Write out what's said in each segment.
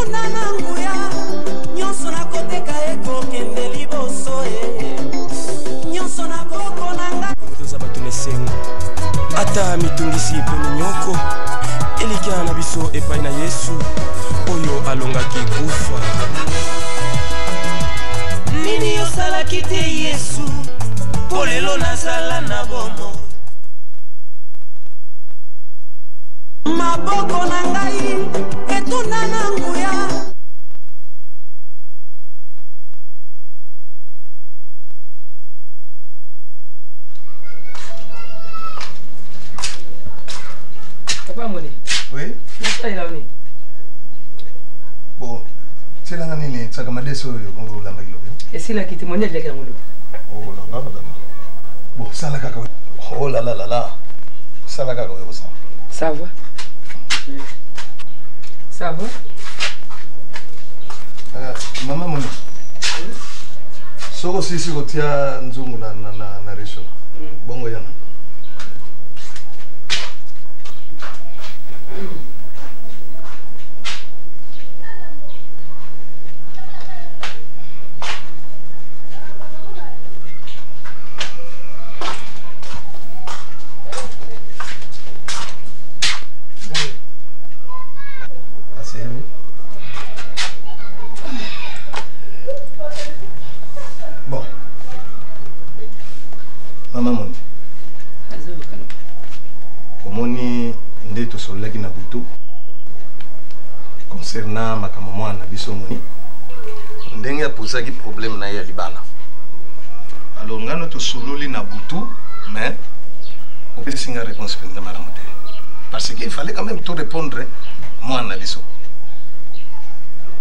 etuna na nguya nyonso na koteka ekokende liboso nyonso na koko na nga toza bato nesengo ata mitungisi pene nyoko elikia na biso epai na Yesu oyo alongaki kufa nini yosalaki te Yesu po lelo nazala na bomo maboko na ngai etuna na nguya Papa Moni. Oui. Nasa ila ni. Bon, c'est là nini tsakamade so yo ngo la magilo. Esila kiti Moni aleka ngolo. Oh la la la. Bon, ça la kaka. Oh la la la la. Ça la kaka yo ça. Ça va. Ça va. Maman Moni. Soko sisi kotia nzungu na resho. Bongo yana. Bon. Maman Moni. Omoni nde tosolaki na butu concernant makambo mwana biso Moni ndenge aposaki problème na ye ya libala. Alors ngano tosololi na butu mais opesi nga réponse penza malamu te parce qu'il fallait quand même tout répondre mwana biso.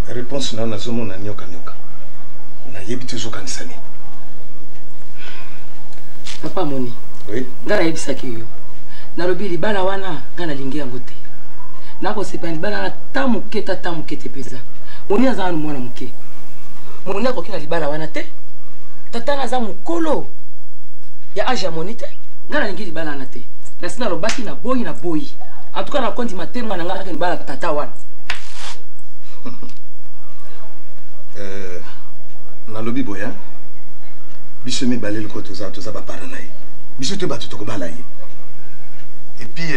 Réponse na nazomona nyoka nyoka na yebi tozokanisa nini. Papa Moni. Oui. Ngana yebisaki yo. Nalobi libala wana ngana lingi yango te. Nako sepani libala na tamuke te peza. Moni azana mwana muke. Moni akokina libala wana te. Tata na za mukolo. Ya aja Moni te. Ngana lingi libala na te. Na sina lobaki na boyi. En tout cas na konti matemwa na ngaka libala tata wana. Nalobi boya. Biso mi balel ko toza ba paranaï. Biso te batu to ko balaye. Et puis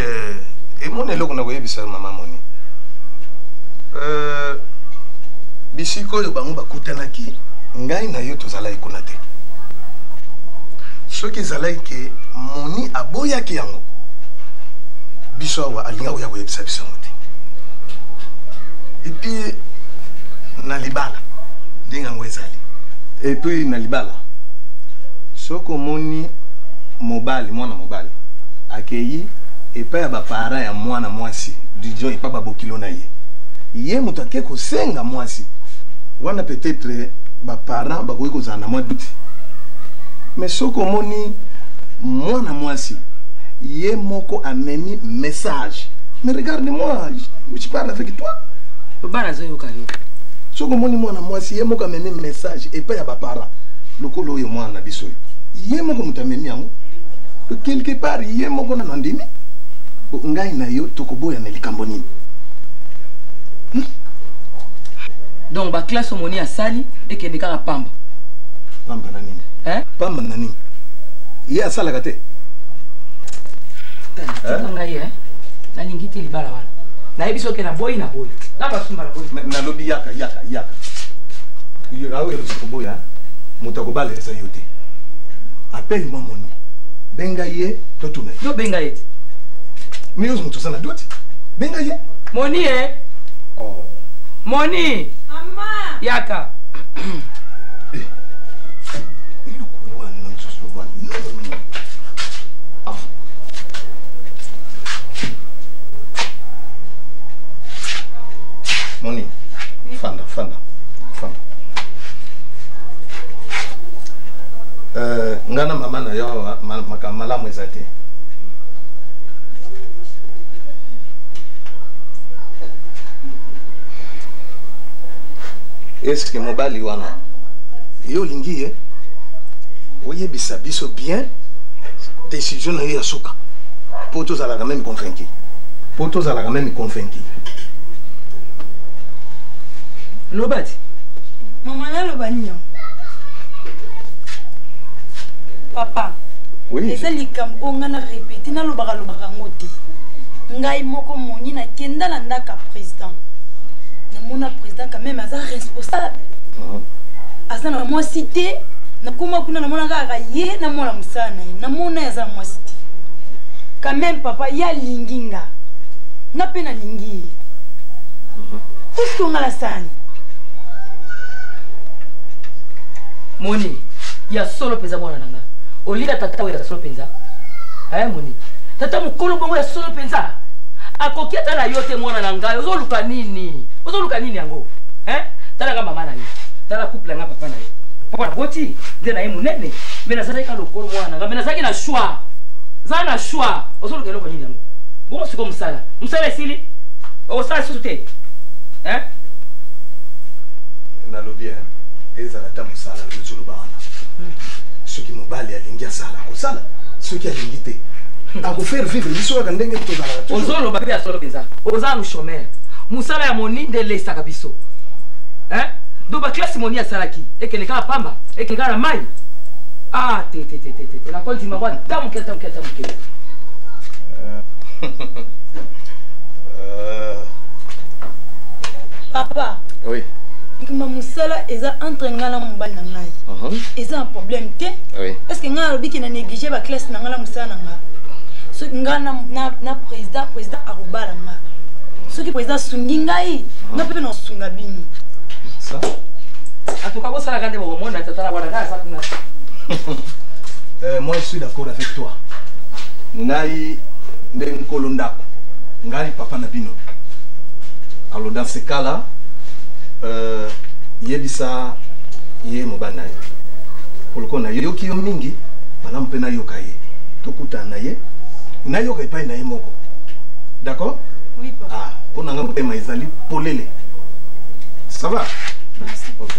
et mon eloko na koye bisa maman Moni. Bisiko yo bango bakutanaki ngai na yo tozala ikona te. Soki zalai ke Moni aboya ki yango. Biso wa alinga oya koye bisa biso ngote. Et puis na libala ndinga ngwezali. Et puis na libala soko Moni mobali mwana mobali akeyi epa ya bapara ya mwana mwasi dijon epa babokilo na ye mutu ake kosenga mwasi wana peut-être bapara bakoki kozala na mwa duti mais soko Moni mwana mwasi ye moko amemi message mais regarde-moi je parle avec toi Bana zoyoka yo. soko Moni mwana mwasi ye moko amemi message epa ya bapara lokolo oyo mwana biso ye moko mutamemi yango quelque part ye moko na nandimi ngai na yo tokoboya na likambo nini. Donc ba classe Moni asali ekende kaka pamba. Pamba na nini? Pamba na nini? Ye asala te. Ngai na lingiti libala wana. Na yebiso ke na boyi. Na basumba na boyi. Na lobi yaka. Yo awe yo tokoboya mutakobala esa yote. Appelle-moi Moni. Benga ye totuna. Yo benga ye. Mais nous sommes na doute. Benga ye. Moni Oh. Moni. Mama. Yaka. Moni. Fanda. Ngana mama na yo makamala mwezate. Est-ce que mobali wana yo lingi oye bisa biso bien décision na yo suka poto za la même convaincu Lobati. Maman là le bagnon. Papa. Oui. Et ça likam ongana répéter na lobaka ngoti. Ngai moko moni na kenda na ndaka président. Na mona président quand même asa responsable. Asa na moi cité na kuma kuna na mona kaka ye na mona musana na mona asa moi cité. Quand même papa ya linginga. Na pena lingi. Qu'est-ce qu'on a la sani? Moni, ya solo penza mwana nanga. Olida tata we ya solo penza. Moni. Tata mukolo bongo ya solo penza. Akokia tala yote mwana nanga. Ozoluka nini? Ozoluka nini yango? Tala kama mama na ye. Tala couple nga papa na ye. Papa na boti, ndena ye munene. Mena zana ka lokolo mwana nanga. Mena zaki na choix. Zana choix. Ozoluka loko nini yango? Bongo siko musala. Musala esili. Osala sosute. Na lobi ezala ta musala lutulu bana. Soki mobali alingi asala ko sala. Soki alingi te. Ako faire vivre biso ka ndenge to zala. Ozolo babi ya solo penza. Oza chômeur. Musala ya moni de lesa kabiso. Do ba classe moni asalaki. Ekene ka pamba, ekene ka na mai. Te. La konti ma kwa tamu ke. Papa. Oui. Ikuma musala eza entre ngala mobali na ngai. Eza un problème te. Oui. Est-ce que ngala lobi ki na négliger ba classe na ngala musala nga? So ngana na président arubala nga. So ki président sungi ngai, na pepe na sunga bini. Ça. Atuka ko sala kande bo mona tata wana ka sa kuna. Moi je suis d'accord avec toi. Ngai ndengolo ndako. Ngai papa na bino. Alors dans ce cas-là, yebisa ye mobana ye. Koloko na yoki yo mingi, bana mpena yoka ye. Tokuta na ye, na yoka epai na ye moko. D'accord? Oui papa. Pona nga motema ezali polele. Ça va? Merci. OK.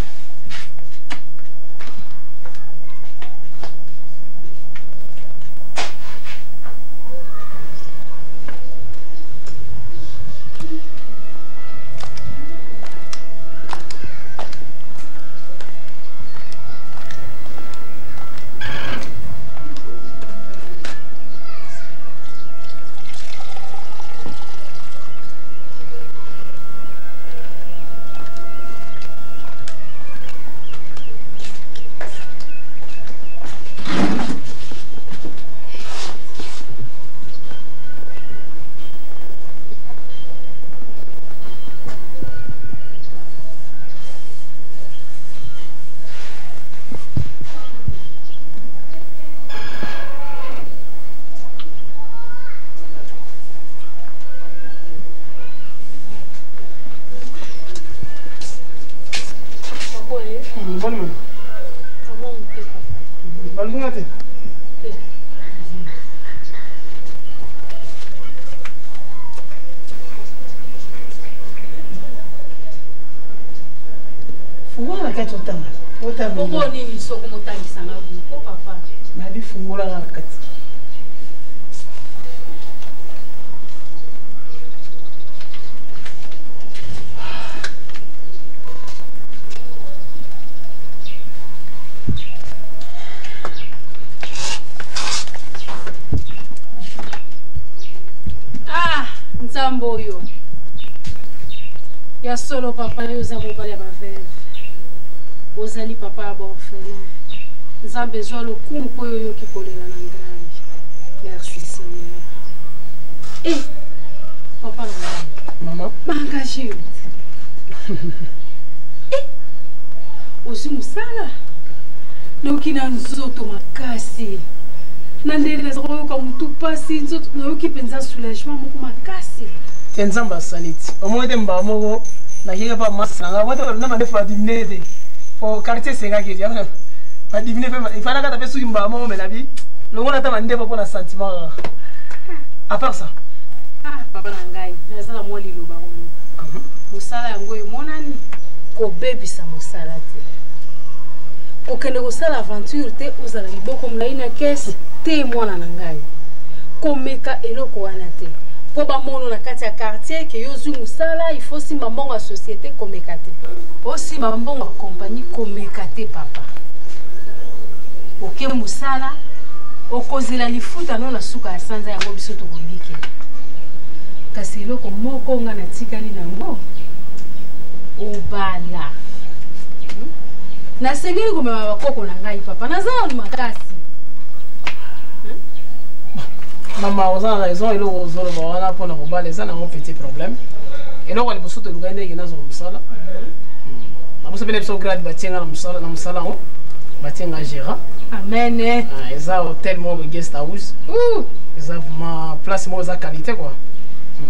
Pourquoi nini soko motangisa na buko papa? Mabi fungula ngakati. Nzambo yo. Ya solo papa yo za mobali ya baveve. Ozali papa ya orphelin. Nzambe zwa lokumu po yo yoki kolela na ngai. Merci Seigneur. Papa na Maman. Bangaje yo. Ozi musala. Loki na nzoto makasi. Nandele zoyoka mutu pasi nzoto na yoki penza soulagement moko makasi. Tenzamba saliti. Omote mbamoko na yeye pa masanga. Wata na mandefa dimnede. For quartier senga ke dia. Pa dimne fe ifana kata pe suki mbamoko menabi. Longona ta mandefa pona sentiment. À part ça. Papa na ngai, nazala mwa liloba ngono. Musala yango emonani ko bebisa musala te. Okende kosala aventure te ozala liboko mulaina kesi te mwana na ngai. Komeka eloko wana te. po ba mono na kati ya quartier ke yo zui musala il faut si mbongo ya société komekate po si mbongo ya compagnie komekate papa oke musala okozela lifuta no na suka ya sanza yango biso tokobike kasi eloko moko nga natikali nango obala nasengeli komema bakoko na ngai papa naza na makasi Maman, vous avez raison, il a pour nous battre, ça n'a pas petit problème. Et là, on est pour tout le monde qui est dans le salon. Nous sommes les grades bâtis dans le salon, bâtis dans Gérard. Amen. Ils ont hôtel, moi, guest house. Ils ont ma place, moi, de qualité quoi.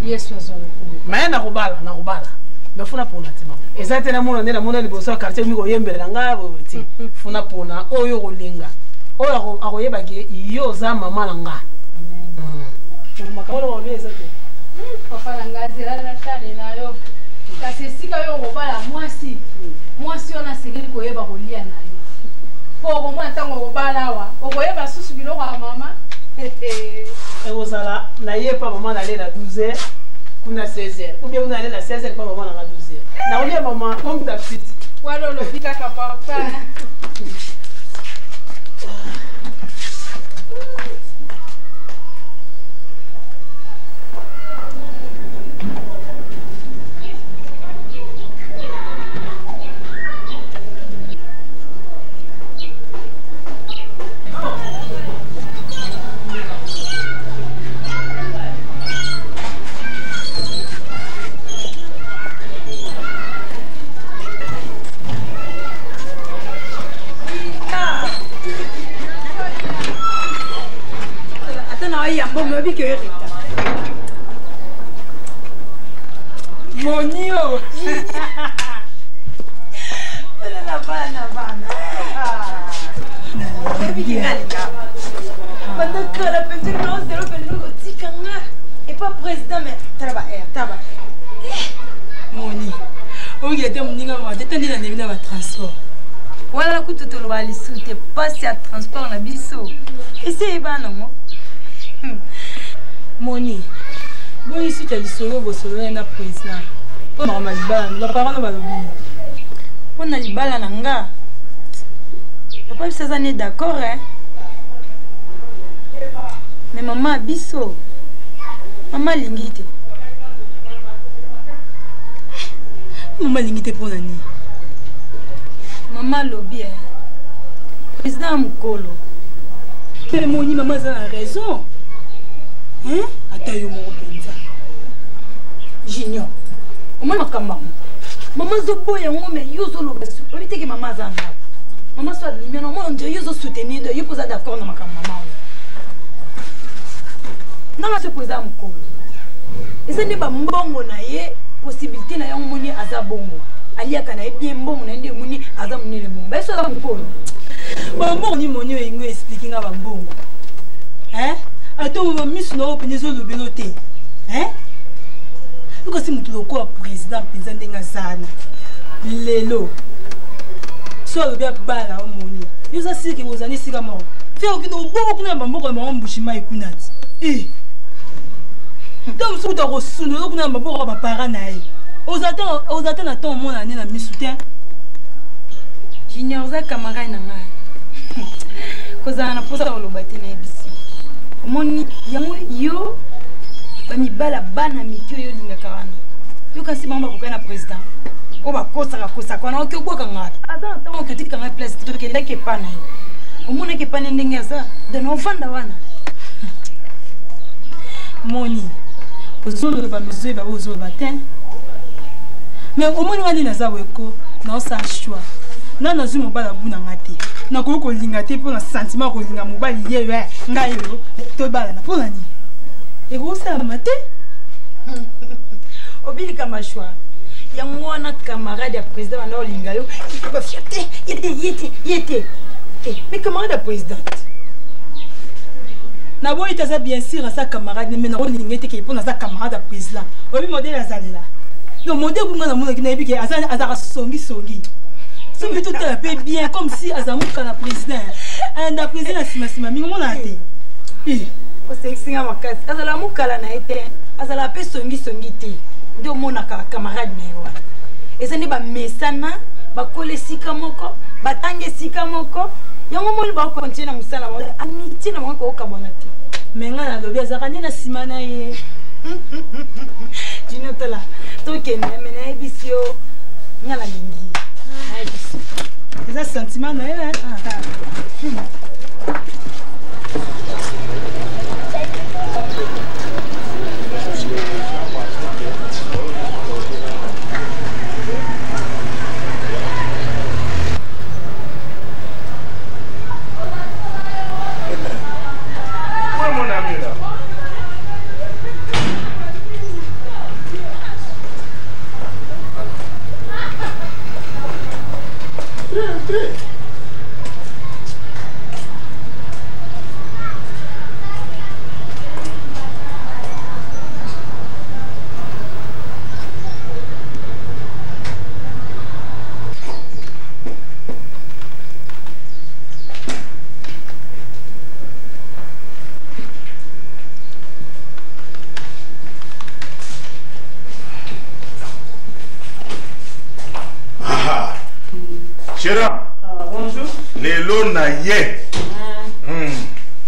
Yes, mais na robala. Mais faut na pour na tima. Exactement, mon année, la monnaie de bosso quartier, mi goyembe langa, ti. Faut na pour na oyo rolinga. Oyo aroyeba ke yo za mama langa. Makabolo wabeza te. Papa langa zela na tale na yo. Kasi sika yo robala mwasi. Mwasi ona segeli koyeba kolia na yo. Po ko mwa tango robala wa. Okoyeba susu biloko ya mama. Et vous allez na yepa maman aller na 12h. Kuna 16h. Ou bien on aller na 16h pas maman na 12h. Na olia maman on ta petite. Walo lo pika ka papa. Monio. Et pas président, mais taba. Moni. Il était mon transport. Voilà, écoute, tu le vas aller sous tes passes à transport na biso. Et c'est pas non. Moni. Bon, ici, tu as dit solo, vous solo, na président. Oh, maman, la parole va le dire. On a libala nanga. Papa, ça n'est d'accord, hein. Mais maman, biso. Maman, lingite. Maman, lingite pour nani. Maman, lobby, hein. Président Mukolo. Mais Moni, maman, ça a raison. Hein? Attends, yo, mon penza. Junior. Au moins, maman, zobo, ya ngome, yo, zolo, basu. On dit que maman, zanga. Maman, soit limite, non, moi, on dit, yo, zo soutenir, yo, pose d'accord, non, ma maman. Non, ma se président Mukolo. Et ce n'est pas mbongo na ye, possibilité na yo, moni, aza bongo. Alia kana e bien mbongo, na ndi moni, aza moni le bongo. Ba, so, aza Mukolo. Ba, moni, moni, yo, ingo, expliquer nga ba mbongo. Hein? Attends, on va mettre sur le béloté. Hein? Nous sommes tous les président, président de Ngazana. Lélo. Soit le bien bala au moni. Nous avons dit que vous allez faire mort. Faire aucune beaucoup de bambou comme un bouchima et kunat. Eh. Donc, si vous avez reçu, nous avons un bambou comme un paranaï. Aux attentes, attends, mon année, la mise soutien. J'ignore ça, camarade, n'a pas. Cause à la pose à l'obati na ebisi. Moni yango yo bami bala bana mikyo yo linga karana. Yo kasi mamba ko kana président. O ba kosa kwana okyo boka ngata. Ata tango ke tika nga place to ke leke pana. O mona ke pana ndenge za de no vanda wana. Moni. Ozolo ba mezo ba ozolo ba ten. Mais au moins wali na za weko na sa choix. Na nazu mobala buna ngate. Na ko linga te pour na sentiment ko linga mobali ye ngai yo to bala na pour nani. Et ko sa mate. Obili kama choix. Ya mwana camarade ya président na linga yo, il faut pas fierté. Yete. Mais camarade ya président. Na boy itaza bien sûr sa camarade mais na linga te ke pour na sa camarade ya président. Obi modèle azalela. Donc modèle pour na mona ki na biké azara songi. Si tout est fait bien, comme si Azamouk a la président. Un président a sima, mais on a été. osekisinga makasi azala mokala na ye te azala mpe songisongi te nde omonaka camarade na ye wana eza nde bamesana bakola esika moko batanga esika moko yango moni bakokontinue na mosala bango amitié na bango kookabwana te me nga nalobi azalaka nde na nsima na ye dinotola tokende me nayebisi yo nga nalingi nayebisi eza sentiment na ye Bonjour. Lelo na ye.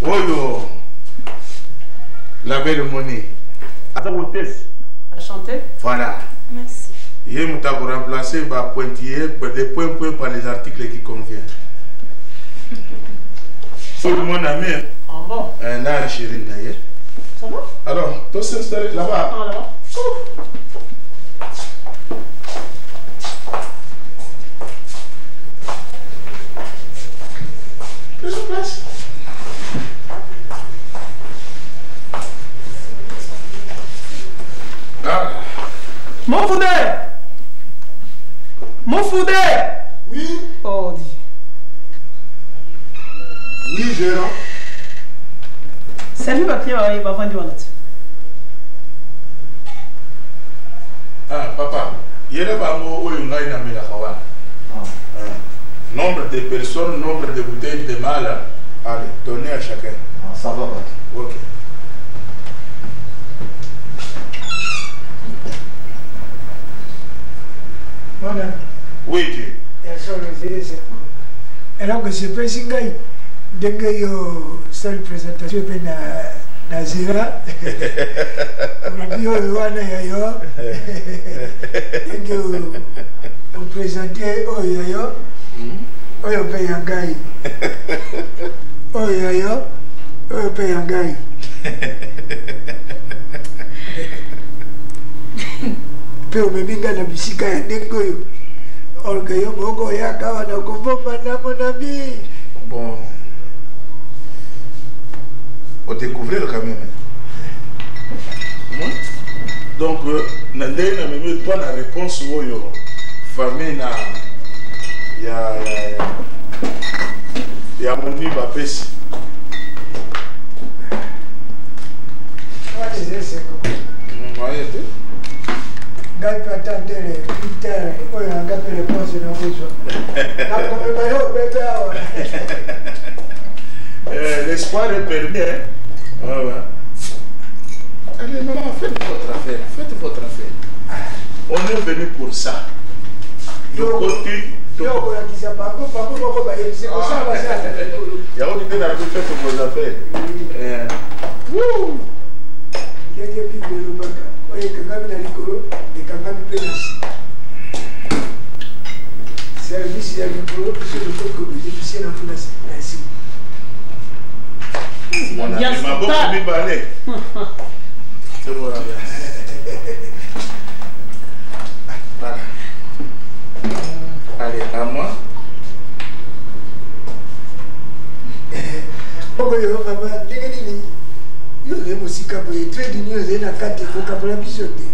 Oyo. La belle monnaie. Attends, hôtesse. Enchanté. Voilà. merci Il m'a remplacé par pointillé des points par les articles qui conviennent. Pour mon ami. Ah bon? Un âge chéri d'ailleurs. Ça va? Alors, toi s'installer là-bas. Ah là-bas. Place. Ah. Mon foudé! Mon foudé! Oui. Oh, dis. Oui, gérant. Salut, ma client, il va vendre du honnête. Ah, papa. Il y a pas mot où il y a une nombre de personnes, nombre de bouteilles de mal. Allez, donnez à chacun. Ah, ça va, pas. Ok. Madame. Oui, Dieu. Alors que c'est pas si gay. Dès que yo seule présentation pe na zira. On dit yo wana ya yo. Dès que on présenter oyo yo. Oyo pe yangai. Oyo yo. Oyo pe yangai. Pe omeminga na bisika ya ndenge oyo. Orgueilleux moko ya kawa na kuvoma na mon ami. Bon. On découvrir quand même. Donc, toi la réponse oyo famille na ya moni bapesi. What is this? Voyez-vous? Gai patandele Peter oyo angape réponse na kuzo. Na komema yo bebe awa. L'espoir est permis, hein? Ouais, ouais. Allez, maman, faites votre affaire. Faites votre affaire. On est venu pour ça. Le côté. Yo ko la kisa pako bako ba yesi ko ça va ça. Ya on dit dans la faites vos affaires. Wouh! Yeye bibi lo baka. Oye kangami na likolo, de kangami pe na si. Service ya likolo, c'est le truc que bénéficier na funa si. On a beaucoup de balais. C'est bon, là. Voilà. Allez, à moi. Oyo baba, ndenge nini? Yo le musika boye trade union zena kati ko kapula bisote.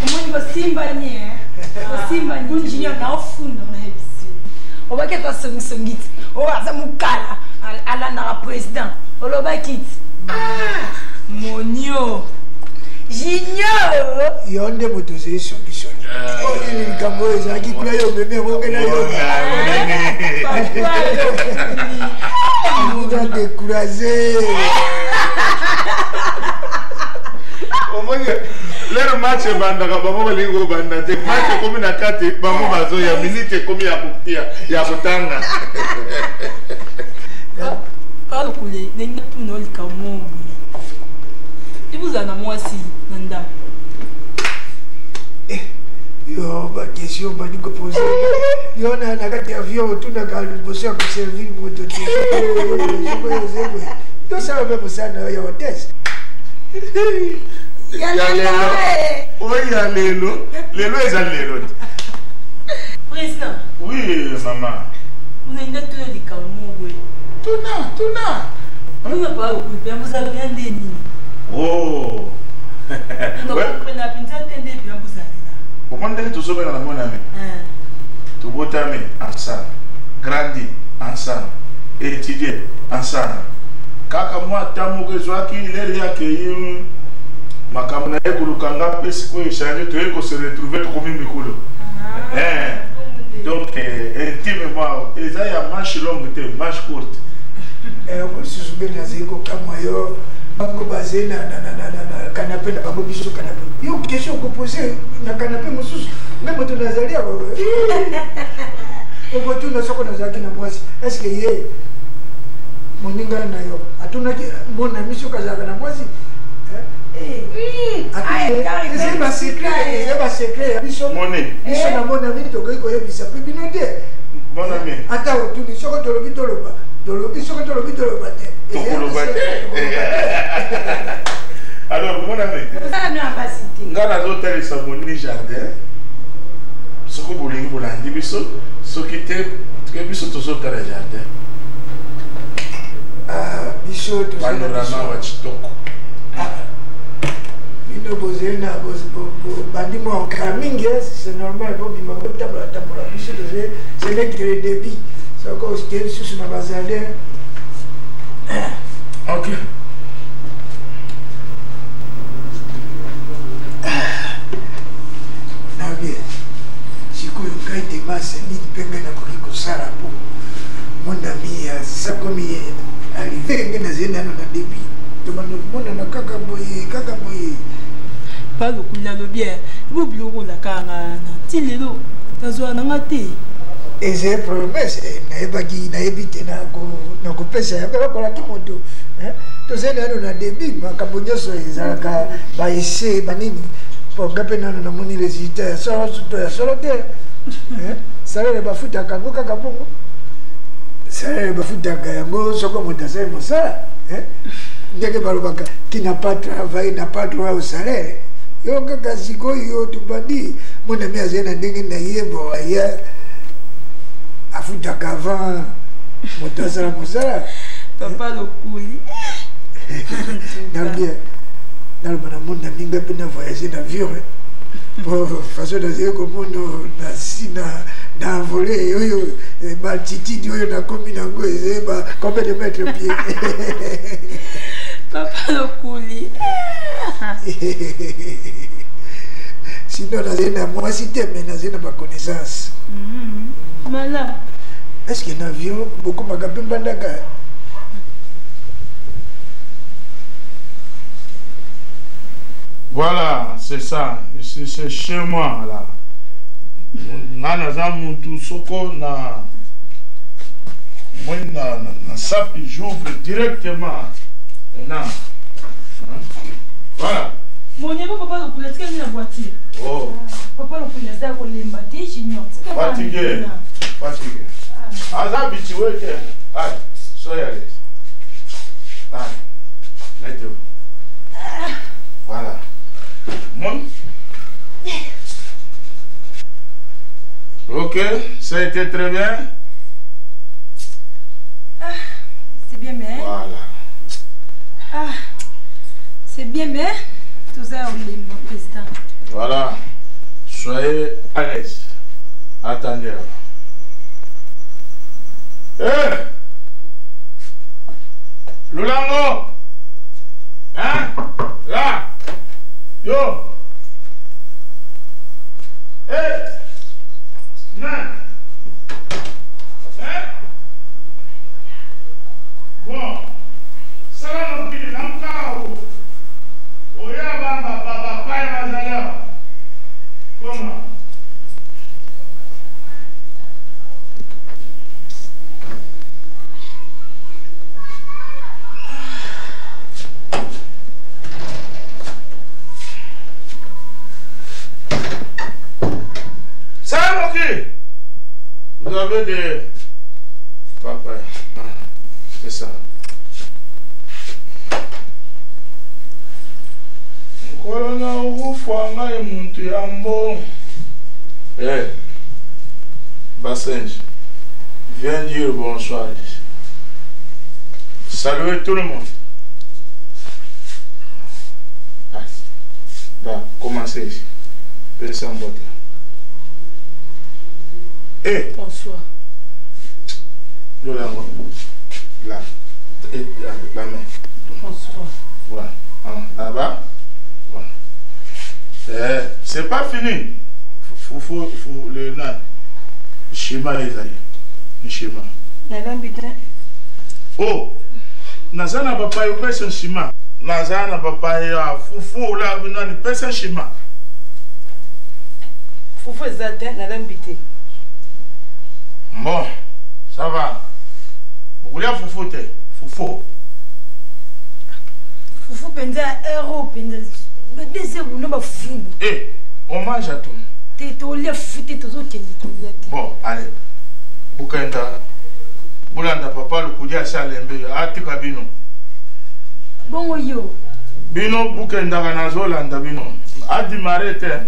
omoni bosimbani bosimbani kunjinyo na ofunda na ebisi obaketa songisongi ti oyo aza mokala alandaka président olobaki ti monio Junior. Yo nde moto zé solution. Oh il kambo ezaki kula yo bébé ngena yo. Vous a découragé. Lero match bandaka bango balingo bandate match komi na kati bango bazo ya minute komi ya kutia ya kutanga. Pas le couler, n'est tout non le camon. Et vous en a moi si Nanda. Yo ba question ba ni ko poser. Yo na kati avion tout na ka bosser pour servir moto. Yo ça va pas ça na yo test. Ya lelo. Oui, ya lelo. Lelo est à lelo. Président. Oui, maman. Vous n'avez pas tout le camon, oui. Tuna. On n'a pas occupé, vous avez rien dit. Oh. On a compris la pince attendez bien vous allez là. Comment est-ce que tu sauves dans mon ami? Tu botame ensemble, grandi ensemble, étudier ensemble. Kaka moi tamu que zoaki il est accueilli. Makamuna ekulukanga pesi ko échanger tu ko se retrouver comme mikolo. Donc intimement eza ya marche longue te marche courte. On se souvient na zeko kama yo bango basé na canapé na bango biso canapé. Yo question ko poser na canapé mususu même to nazalia ba. Oko tu na soko nazaki na mwasi. Est-ce que yé moninga na yo atuna ki mona miso kazaka na mwasi? C'est ma secret, c'est ma secret. Mon ami, tu as ça peut bien dire. Mon ami. Attends, tu dis que tu as le alors, mon ami. Ngana l'hôtel Samoni Jardin. Ce que vous voulez, vous l'avez dit, ce qui était, que biso tous au jardin. Ah, biso tous. Panorama Wachitoko. Ino bozena bandi mo cramingi c'est normal pour bima tabla biso de c'est le débit ça cause que sous na bazalé. OK. Na bien. Siko yo kaite base ni penga na kuliko sala po. Mon ami ça comme arrivé ngena zena na débit. Tomando mona na kaka boy. Pas le coup de bien. Vous bureau la carana. Tilelo. Tazo anangate. Et c'est promesse. Na ebite na ko pesa ya ba kola kimoto. To zena na débit makambo so ezalaka ba essayer banini. Po gape na moni résultat. Solo te. Salaire ba futa kango kaka bongo. Salaire ba futa kango soko motasa mosala. Ndeke balobaka qui n'a pas travaillé n'a pas droit au salaire. Yo kaka siko yo tubandi mon ami azena ndenge na yebo aya afutaka avant motasa mosala. Papa le couli. Nambia nalobana mon ami ngapi na voyager d'avion. Pour façon de comme na sina na volé yo maltitude yo na komi na ngo ezeba combien de mètres pied. Papa le couli. Sinon, moi, si tu as ma connaissance. Malade. Est-ce qu'il y a un avion beaucoup de bandaka? Voilà, c'est ça. C'est chez moi, là. Sapi, j'ouvre directement. Voilà. Mon niveau, papa, le poulet, quelle est la voiture? Oh. Papa, le poulet, c'est qu'on l'embâté, j'ignore. Fatigué. Fatigué. Ah, habitué. Allez, soyez à l'aise. Allez, mettez-vous. Voilà. Mon. Ok, ça a été très bien. C'est bien, mais. Voilà. C'est bien, mais. Tout ça, on est mon président. Voilà. Soyez à l'aise. Attendez. Lulango! Hein? Là! Yo. Hey. Man. Hein? Bon. Ça va nous dire encore. Oya bamba papa pai mazala. Comment? Ça, ok. Vous avez des papa. C'est ça. Corona ufanga muntu yambo. Eh. Bassenge. Viens dire bonsoir. Saluez tout le monde. Va, commencez ici. Pensez en botte. Eh. Bonsoir. Là. Et la main. Bonsoir. Voilà. Là-bas. Voilà. C'est pas fini. Faut le nain. Schéma les aïeux. Le schéma. Oh. Nazana papa yo pesa schéma. Nazana papa ya fufu là nani pesa schéma. Fufu ezate na lambité. Bon, ça va. Vous voulez fufu te? Fufu. Fufu penza héros penza. Mais des héros non ba fubu. Eh, on mange à tout. T'es au lait fouté tout autres qui. Bon, allez. Bukenda. Bulanda papa le kudia sa lembe atika bino. Bongo yo. Bino bukenda kana zolanda bino. Adi marete.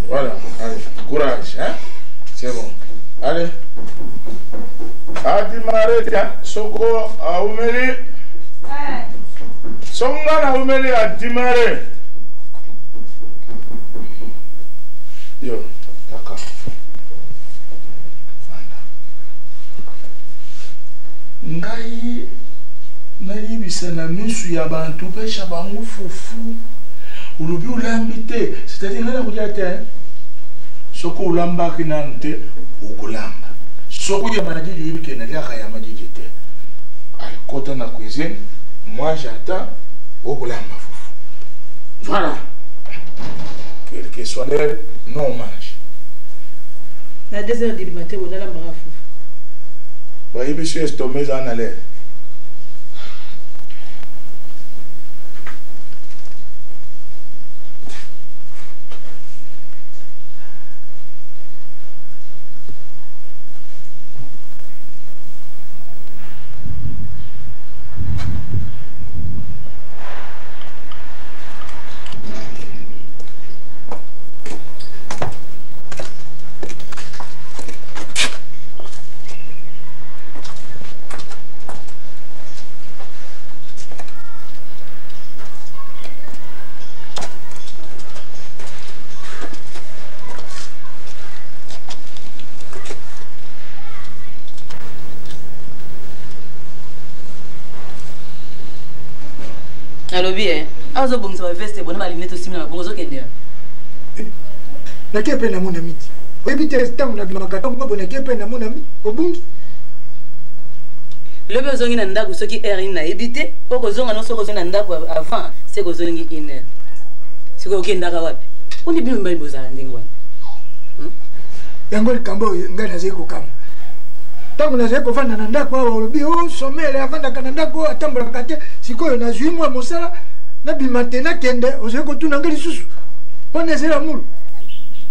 Voilà, allez, courage, hein? C'est bon. Allez. Adi marete, soko a umeli. Songa na umeli adi mare. Yo, d'accord. Ngai nayibisa na misu ya bantu pesha bangu fufu ulobi ulambi te c'est-à-dire ngana kudia te soko ulamba kinante ukulamba soko ya majiji yibike na liaka ya majiji te alikota na cuisine moi j'attends ukulamba fufu voilà quel que soit l'heure non mange Na 2h du matin on a lamba fufu. Voyez, monsieur, estomac en l'air. Alobi azo bongisa ba veste bona ba linete simina bongo kende. Na kepe na mon ami. Oyebi tango na bimaka tango bona kepe na mon ami. Obungi. Le besoin na ndako soki heure na ebité poko zonga no soko zonga ndako avant c'est ko zongi iner. Siko okenda ka wapi? Oni bino mbali bozala ndengwa. Yango likambo ngai na zeko kama. Tango na zeko fanda na ndako wa olobi o somele afanda kana ndako atambola kate sikoyo na zui mwa mosala na bimate na kende ozeko tuna ngali susu. Pone zela mulu.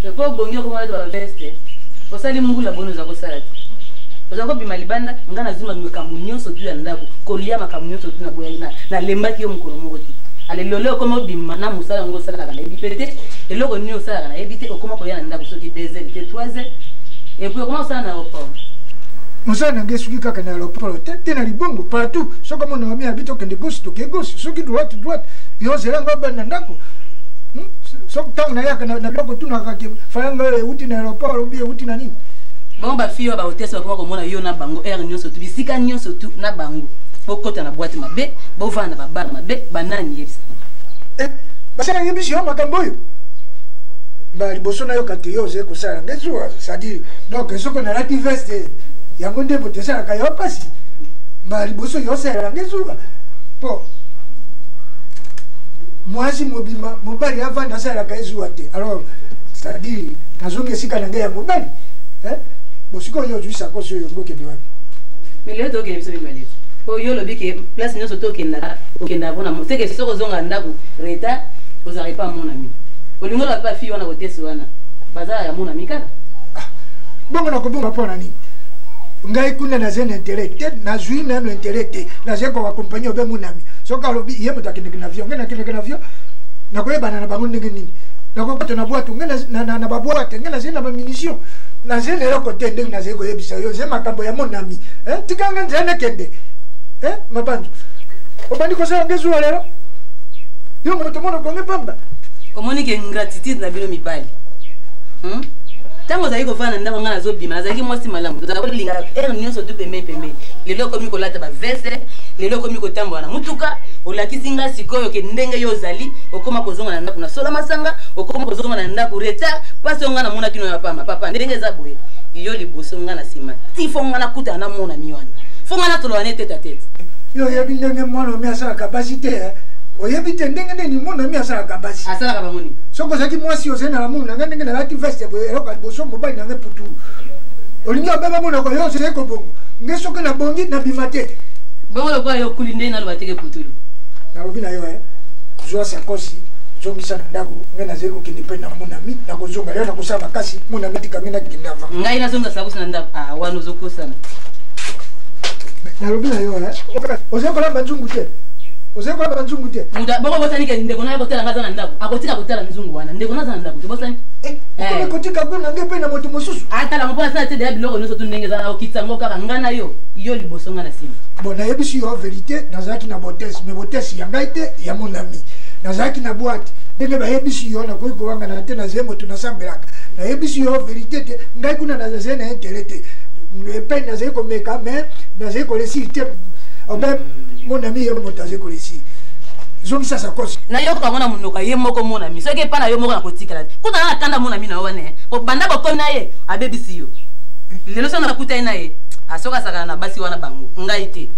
Je peux bongo ko mala do veste. Osali mbula bono za ko salati. Ozako bima libanda ngana zima mikambo nyonso tu ya ndako kolia makambo nyonso tu na boya na lembaki yo mukolo moko ti ale lolo komo bima na musala ngo sala kana ebipete eloko nyo sala kana ebite okoma koya na ndako soki 2h te 3h et puis comment ça na aéroport musala na ngesuki kaka na aéroport te na libongo partout soko mona wami habito kende gauche to ke gauche soki droite yo zela ngaba na ndako soko tango na yaka na loko tu na kake fayanga uti na aéroport ubi uti na nini. Bon ba fille ba hôtesse ba ko mona yo na bango air nyonso tu bisika nyonso tu na bango bokota na boîte mabe bovanda babala mabe banani yebisa basala yebisi yo makambo oyo liboso na yo kati yo oze kosala ngezuwa c'est-à-dire donc soko nalati veste yango nde moto esalaka yo mpasi liboso yo osalela ngezuwa mpo mwasi mobima mobali avanda asalelaka ezuwa te alors c'est-à-dire nazongi esika na ngai ya mobali bosikoyo ozwi sakosi oyo ngokende wapi mais lelo tokende biso mibale oyo lobi ke place nyonso tokendaka okendaka mpona seke soko ozonga ndako reta ozalaki pa mon ami olingo loba pa fille wana kotesi wana bazala ya mon ami kaka bongo nakobonga mpona nini ngai kuna naza na interet te nazwi nano interet te naza koakompagne obe mon ami soki alobi ye moto akendeke na avion ngai nakendeke na avion nakoyebana na bango ndenge nini nakokota na bwato ngai na babwate ngai nazali na bamunition nazali na eloko te ndenge nazali koyebisa yo ze makambo ya mon ami tikanga nzali nakende mabanzo obandi kosala ngezuwa lelo yo moto mona konge pamba omoni ke ingratitude na bino mibali ntango ozali kofana na ndako ngai nazobima nazalaki mwasi malamu tozala kolinga ere nyonso tu pembeni lelo okomi kolata bavese lelo okomi kotambola na mutuka olakisi ngai sikoyo ke ndenge yo ozali okoma kozonga na ndako na sola masanga okoma kozonga na ndako reta mpasi o ngai namonaki no ya pamba papa ndenge eza boye yo liboso ngai na nsima ti fo ngai nakutana na mona mi wana fo ngai natolola ne tete a tete yo oyebi ndenge mwana omi asalaka basi te oyebi te ndenge nini mwana omi asalaka basi asalaka bangoni soki ozalaki mwasi ozali na lamu nanga ndenge nalati veste boye eloko liboso mobali nanga putulu olingi obeba monoko yo ozali kobongo nge soki nabongi nabima te bongo lokola yo okuli ndenge naloba teke putulu nalobi na yo zwa sakosi zongisa na ndako ngai nazali kokende mpe na monami nakozonga yo nakosala makasi monami atikami nakende ava ngai nazonga sakosi na ndako wana ozokosana nalobi na yo ozali kolamba nzungu te ozali kolamba nzungu te bongo bosani ke ndeko naye kotala ngai aza na ndako akotika kotala nzungu wana ndeko naza na ndako te bosani okomi kotika kuna ngai mpe na moto mosusu atalanga mpona sala te deya biloko nyonso tu ndenge eza okitisa ngo kaka ngai na yo liboso ngai na nsima bon nayebisi yo verité nazalaki na botese mais botese ya ngai te ya mon ami nazalaki na boite ndenge bayebisi yo nakoki kowangana te nazali moto nasambelaka nayebisi yo verité te ngai kuna nazali na interet te epai nazali komeka mais nazali kolesiri te obe mon ami ye moto azali kolesiri zongisa sakosi nayoka ngo na monoko ye moko mon ami soki epa na yo moko nakotikala te kutana na kanda mon ami na yo wana banda bokomi na ye abebisi yo lelo so nakutani na ye asoki asakana na basi wana bango ngai te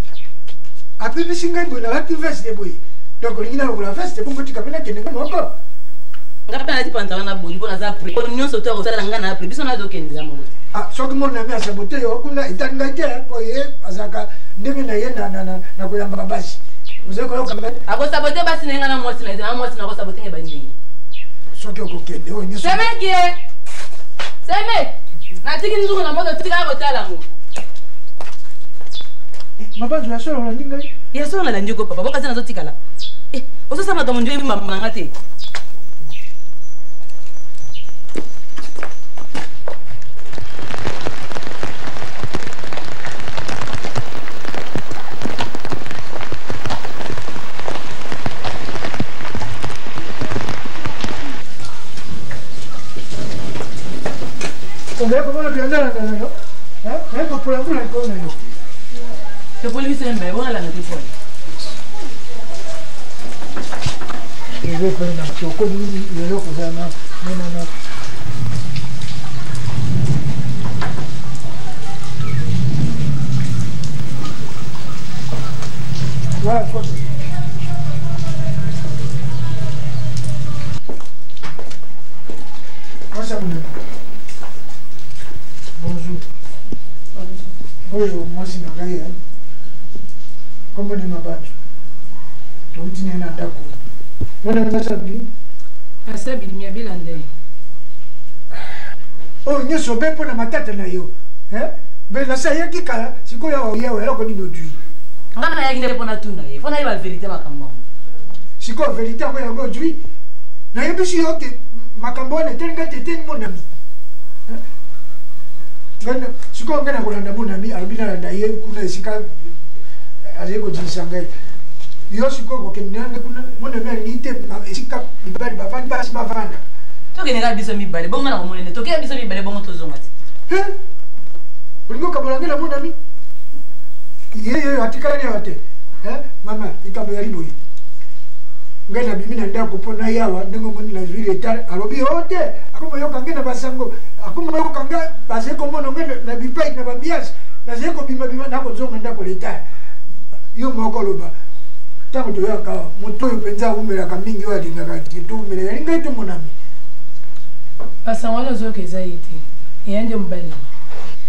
apebisi ngai boye nalati veste boye donc olingi nalokola veste bongo tikami nakende ngai moko ngai mpe nalati pantalon na boli mpo naza pre nyonso to akosala ngai na pre biso nazokende eza moko soki mon ami asabote yo kuna etani ngai te po ye azalaka ndenge na ye na koyamba basi ozali koyoka ngai akosabote basi na ye ngai na mwasi na ye na mwasi na akosabote ngai bandenge soki okokende oyo nyonso semekie seme natiki nzungu na moto tika akotala ngo mabanzo ya solo olandi ngai ya solo nalandi ko papa bokasi nazotikala ososala makambo ndio ebimama nanga te ongea komona biandala na yo kopolapula likolo na yo topolisi embe bonalanga te pole eve pene na tokomi lelo kozala menana voilà kote Bonjour. Bonjour, moi c'est Nagaïa. Comment est ma batte? Tu es venu à Dako. Moi, je suis Sabi. Ah, Sabi, il m'a bien landé. Oh, nous sommes bien pour la matata na yo. Hein? Mais la saïa qui kala, c'est quoi ya oya oya ko ni nodui. Ngana ya ngine pona tuna ye. Fona iba vérité makambo. C'est quoi vérité ko ya ngodui? Na yebishi yote makambo na tenga teteni mon ami. Ngana siko ngana kolanda mon ami albina landa ye kuna esika azeko jisangai. Yo siko ko kenanga kuna mon ami ni te esika ibali bafani basi bavanda. Toke nega biso mibale bonga na monene toke biso mibale bongo tozonga ti. Ulingo kabolangela mon ami. Ye atikane wate. mama likambo ya liboye ngai nabimi na ndako mpo na yawa ndenge omoni na zwi leta alobi o te akoma yoka ngai na basango akoma yoka ngai bazali komona ngai na bipai na babiase nazali kobimabima nakozonga ndako leta yo moko loba ntango toyaka moto oyo mpenza aumelaka mingi oyo alingaka te toumelaka ali ngai tomonami basango wana ozoyoka eza ye te eya nde mobali nanga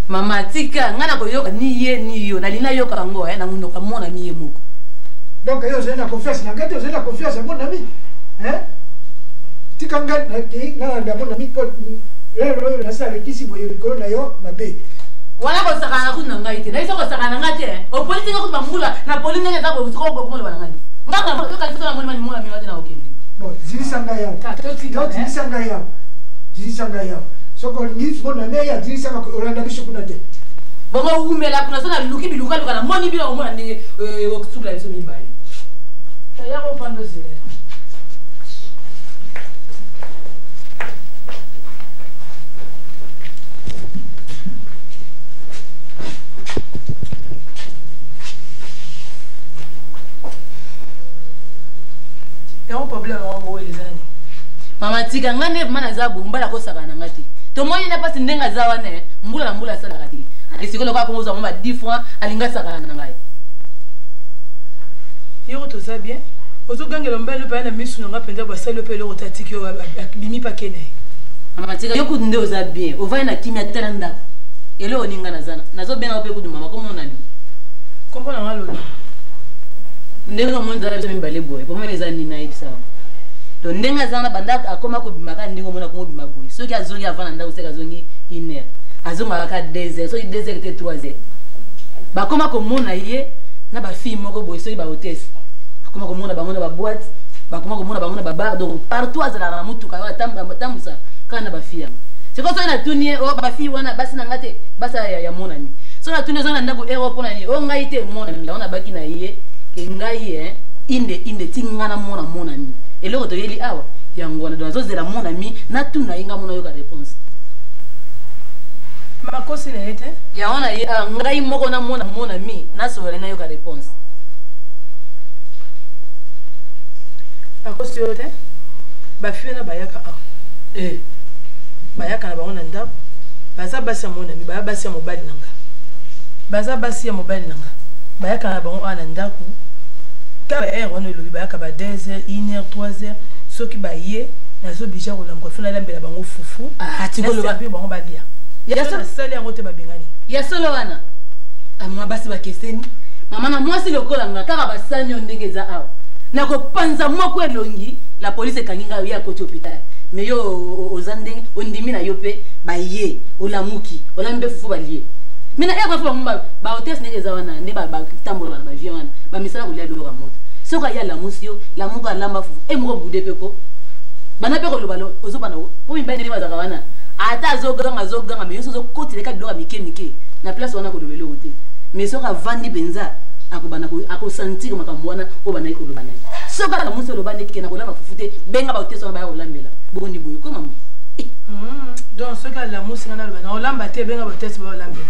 mama tika ngai nakoyoka ni ye ni yo nalingi nayoka yango na monoko monami ye moko donc yo ozali na confiance na ngai te ozali na confiance ya monami tika ngai nakei nalanda monami mpo lelo oyo nasala lekisi boye likolo na yo mabe wana kosakana kutu na ngai te naisa kosakana na ngai te opolisi nga kutu bambula na poli ndenge eza kokomoloba na ngai ngakakalisola mona minga te na okende bon zilisa ngai yawo zilisa ngai yawo zilisa ngai yawo soko olingi monami eya zilisanga olanda biso kuna te bongo umela kuna so naluki bilukaluka na moni bino omona ndenge okusukula biso mibale yako pando zile yako problème wango elezani mama tika ngane mana za bumbala ko sakana ngati to moyi na pasi ndenga za wane mbula na mbula sala ngati akisikola kwa kongoza mama 10 fois alinga sakana na ngai yoko to za bien ozo gangela mbalo pa na misu nga penza ba salo pe loko tatiki yo bimi pa kene mama tika yoko nde oza bien ovai na kimia talanda elo oninga na zana nazo benga pe kudu mama komo nani kombo na ngalo ndenga monza la mimbale boy po mwana za ni na ibisa to ndenga zana banda akoma ko bimaka ndingo mona ko bima boy so ki azongi avana nda useka zongi iner azonga ka 2h so 2h te 3h bakoma ko mona ye na ba fille moko boy so ba hôtesse bakoma ko mona bango na ba boîte bakoma ko mona bango na ba bar donc partout azala na mutuka wa tambusa kana ba fille c'est quoi so na tunie o ba fille wana basi na ngate basa ya mona ni so na tunie zana ndako Europe na ni o ngai te mona ni ndaona baki na ye ngai inde tingana mona ni eloko to yeli awa yango na dozo zela mona mi na tuna inga mona yoka réponse makosi na yete ya ona ngai moko na mona mi na so na yoka réponse makosi yote ba fina bayaka bayaka na bango na ndako baza basi ya mona mi ba basi ya mobali nanga baza basi ya mobali nanga bayaka na bango ana ndako ka on le lobi bayaka ba 2h 1h 3h soki ba ye na zo bija ko lamko fina lambela bango fufu tikolo ba bango ba dia ya so sali yango te ba bengani ya solo wana amwa basi ba keseni mama na mwasi lokola nga kaka basani ondenge za awa na ko panza moko elongi la police kanginga ya ko hôpital mais yo ozandenge ondimi na yo pe ba ye olamuki olambe fufu ba lié mina eko fo ba hôtesse nenge za wana ne ba tambola na ba vie wana ba misala ko lia loka moto soka ya la musio la muka lamba fufu e moko bude peko bana peko lo balo ozo bana po mi bane bazaka wana ata azoganga mais yo zo kotile ka biloka mike na place wana ko lobelo hote mais soka vandi benza akobana ko akosentir makambo wana o bana ko lobana soka la musio lo bane kike na ko lamba fufu te benga ba hôtesse wana ba ya olambela bondi boyo ko mamu donc soka la musio na lo bana olamba te benga ba hôtesse ba olambela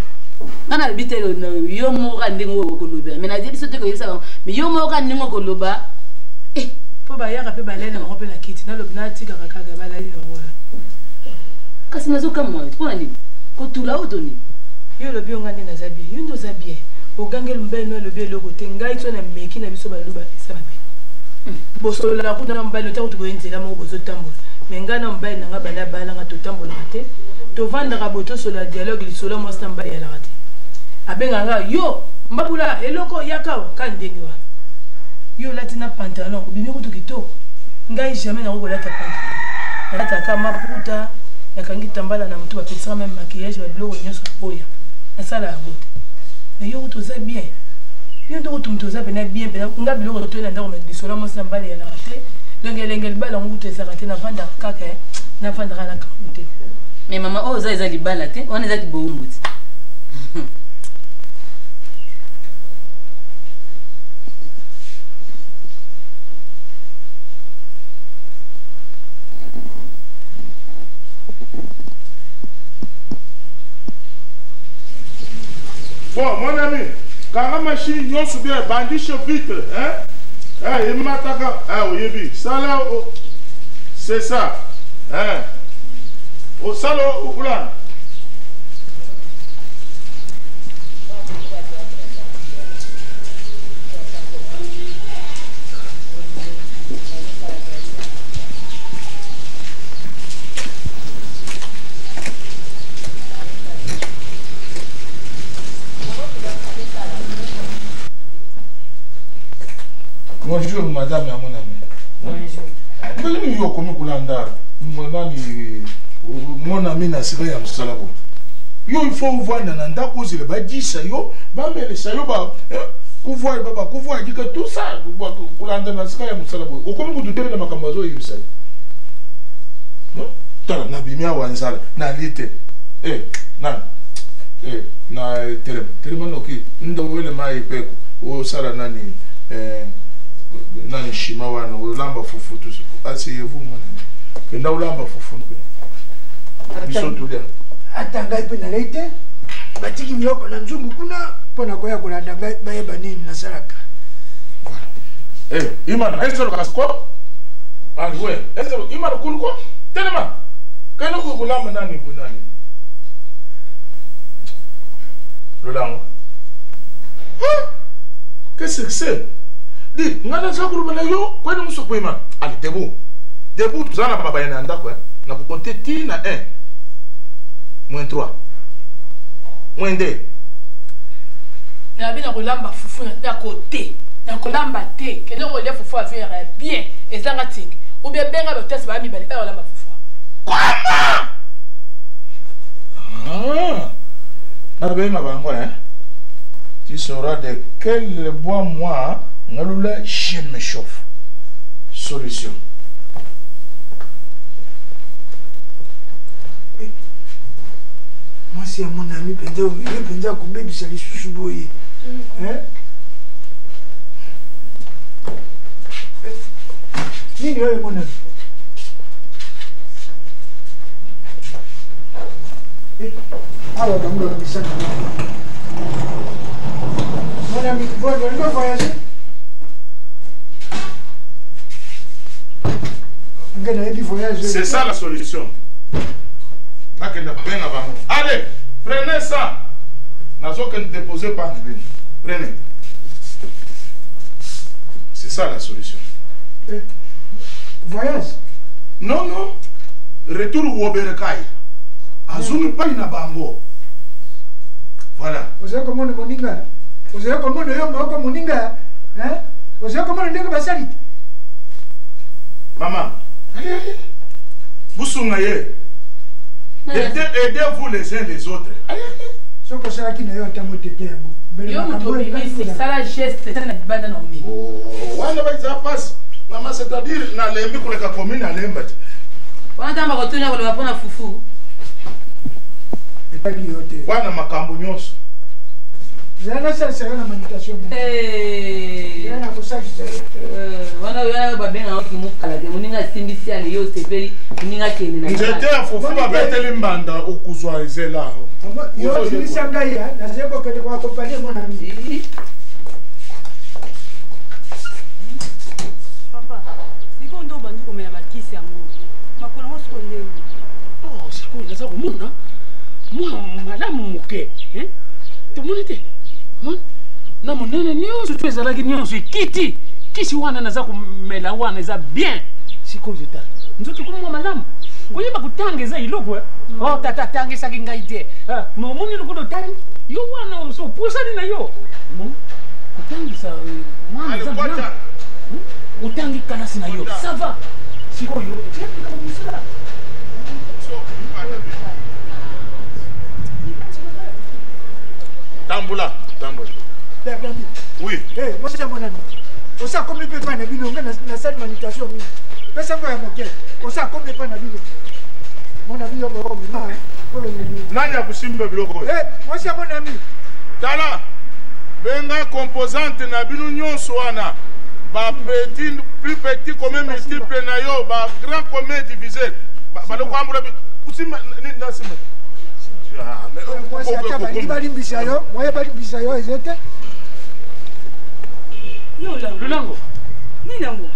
nana bitelo yo moka ndingo ko loba mais na dit sote ko yisa mais yo moka ndingo ko loba po ba yaka pe balene ngo pe la kiti na lobna tika kaka balali ngo kasi nazo kama pona nini ko tula otoni yo lobi nga ndinga zabi yo ndo zabi o gangel mbeno lobi loko tengai tsona meki na biso baloba esababi bosola la kuna mbalo ta kutubo nzela mo bozo tambola mais ngana mbalo nga bala bala nga to tambola te to vanda raboto sur la dialogue li solo mo stamba ya la rate abenga nga yo mbabula eloko yakawa kandengi wa yo latina pantalon bimi ko tukito ngai jamais na ko lata pantalon lata kama puta yakangi tambala na mtu apesa même maquillage wa biloko nyoso boya asala agote mais yo to za bien yo ndo to mtoza bena bien bena nga biloko to na ndako me solo mo stamba ya la rate donc elengel bala ngutu esakate na vanda kaka na vanda kana kaunte. Mais maman, oh, ça, ils ont libala, on est à Boumbout. Bon, mon ami, kanga machine nyonso bien bandishe vitre hein imataka oyebi sala c'est ça hein o salo ulana Bonjour madame et mon ami. Bonjour. Mais yo komi kulanda mon ami na sika ya msalabo. Yo il faut voir na ndako zile ba disa yo ba mele sa yo ba kuvoir baba kuvoir dika tout ça kulanda na sika ya msalabo. Okomi kudutele na makambazo yibisa. No? Tala na bimia wanzala na lite. Na telema noki ndo wele mai peko o sala nani nani shima wana ulamba fufu tu asseyez-vous mon ami kenda ulamba fufu biso tulia atanga ipe na lete batiki biloko na nzungu kuna pona koya kolanda bayeba nini na salaka imana esolo kasko alwe esolo imana kulko telema kana ko kulamba nani bunani lolango qu'est-ce que c'est? Dis, ngana zakuru bana yo, kwa ni muso kwema. Allez, debout. Debout, tu zana baba yana ndako na ku compter ti na 1. -3. -2. Na bina kolamba fufu na côté. Na kolamba te, kene ko le fufu affaire bien, ezanga ting. Ou bien benga le test ba mi bali ka kolamba fufu. Comment? Na benga bango Tu sauras de quel bois moi je me chauffe. Solution. Moi c'est mon ami Penza Koumbe c'est les sous-boyés. Nini wewe mon ami? Alors dans le message. Mon ami, vous voulez voyager? C'est ça la solution. Allez, prenez ça. Ne déposez pas. Prenez. C'est ça la solution. Voyage? Non, non. Retour au Oberekai. Azumi pas une bango. Voilà. Vous avez comment le moninga? Vous avez comment le yom comme moninga? Hein? Vous avez comment le nègre basali? Maman, allez, allez. Vous souriez. Aidez-vous les uns les autres. Allez, allez. Ce que ça qui n'a pas été c'est ça la geste, c'est ça la bande en mi. Oh, on va dire passe. Maman, c'est-à-dire, na lembi pour la commune à l'embati. On a d'abord retourné à la bonne foufou. Wana makambo nyonso. Zana sasa yana manutation. Yana kusakisa. Wana babenga okimukala de muninga simbisi ale yo sepeli muninga kene na. J'étais fofu babeteli mbanda okuzwa ezela. Yo simbisanga ya na zeko kele kwa accompagner mon ami. Papa, siko ndo bandu komela bakisi yango. Makolo mo siko ndelo. Oh, siko naza komona. Moi, madame Mouké, hein? Tu m'as dit, moi, na monene nyonso tu ezalaki nyonso ekiti kisi wana naza kumela wana eza bien sikoyo tala nzoto komwa malamu oyeba kutanga eza iloko oh tata tangisaki ngai te nomoni lokodo tangi yo wana osopusani na yo kutangisa mwana eza bien utangi kalasi na yo ça va sikoyo musala Tambula, tambula. Oui. Eh, moi c'est mon ami. On sait combien de pas nabi non na salle manutention mi. Pesa ngo ya moke. On sait combien de pas nabi. Mon ami yo mo ma. Nani akusimba biloko? Eh, moi c'est mon ami. Tala. Benga composante na binu nyonso wana. Ba petit plus petit comme multiple na yo, ba grand comme divisé. Ba lo kwambula kusimba ni nasima. Moi c'est ataba libali mbisayo, moi ya bali mbisayo ezete. Lulango. Nini yango?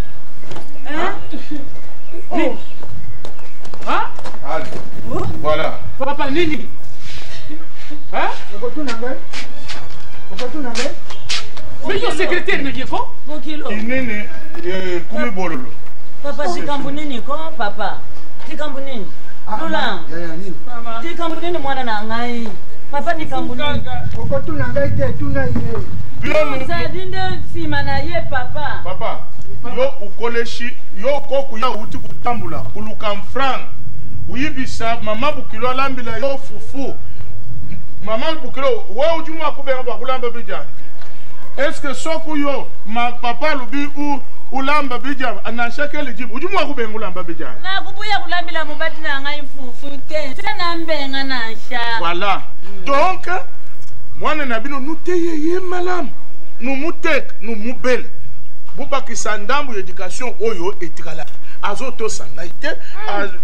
Nini? Hein? Allez. Voilà. Papa, nini? Hein? Mais yo secrétaire me dit quoi? Bokilo. Inene kumi bololo. Papa tikambu nini ko papa? Tikambu nini? Lula. Tikambu nini mwana na ngai? Papa tikambu nini? Okotuna ngai te tuna ye. Bien. Ça dinde sima na ye papa. Papa, yo ukoleshi yo koku ya uti kutambula kuluka mfrang. Uyibisa mama Bukilo alambila yo fufu. Mama Bukilo wa ujumwa kubera bakulamba bija. Est-ce que soku yo ma papa lubi u lamba bija anashaka elijibu ujumwa kubenga ulamba bija. Na kubuya kulambila mubati na ngai fufu te. Tena mbenga na sha. Voilà. Donc mwana na bino nuteye ye malam. Nous mutek, nous mubel. Bubaki sandambu éducation oyo etikala. Azoto sangaite.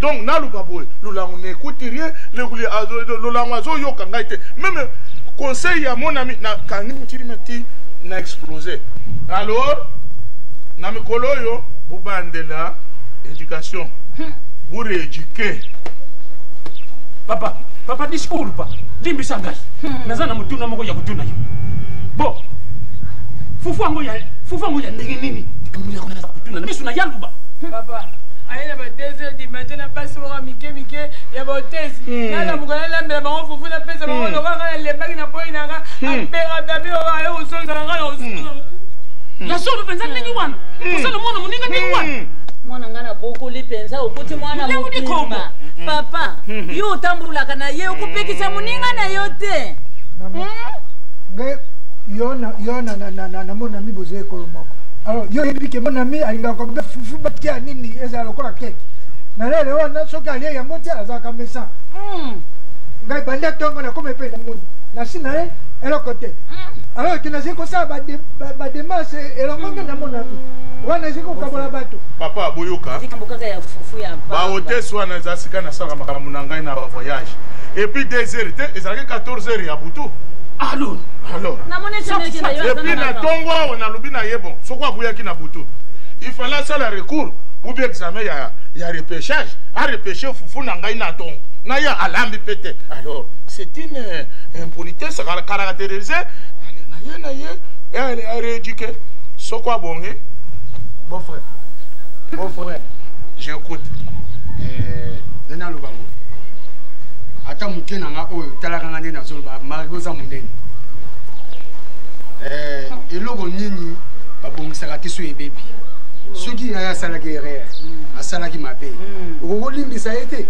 Donc na lubaboy, lulangu n'écoute rien, lulangu azo yo kangaite. Même conseil à mon ami na kangi mti na explosé. Alors na mikolo yo bubandela éducation. Pour éduquer. Papa discours pas. Limbi sangai. Nazana mutuna moko ya kutuna yo. Bon. Fufu ango ya ndenge nini? Kamuli kuna kutuna. Misu na yaluba. Papa, ayena ba 2h du matin na basi wa mike ya ba hotesi. Nala mukana lambela ba fufu na pesa ba ngo nga le bagi na boy na nga. Ambera dabi wa yo usonga nga yo. Ya solo penza ndenge wana. Kusana mwana muninga ndenge wana. Mwana ngana boko lipenza ukuti mwana mutima. Papa, yo tambulaka na ye ukupikisa muninga na yote. Ngai yona na mona mi boze kolomoko. Alors yo yebi ke mona mi alinga ko be fufu batia nini eza lokola keke. Na lele wana soka ali yango te azaka mesa. Ngai banda tongo na kome pe na muni. Na sina eloko te. Alors tu nazi ko sa ba démarche elongo na mona mi. Wana ziko kabola bato. Papa boyoka. Zikambuka ya fufu ya ba hôtesse wana za sika na sanga makamu na ngai na voyage. Et puis 2h te ezalaki 14h ya butu. Alors. Et puis na tongo on a lobi na yebon. Soko buya ki na butu. Il fallait ça le recours ou bien examen ya repêchage. A repêcher fufu na ngai na tongo. Na ya alambi pété. Alors, c'est une impolitesse caractérisée. Na ye elle est rééduquée. Soko bonge. Bon frère, j'écoute. Nena lubango. Ata muke nanga oyo talaka ngande na zolo ba marigoza mundeni. Eloko nini babongisaka te so ebebi. Soki ya salaki erreur, asalaki mabe. Okolimbisa ete.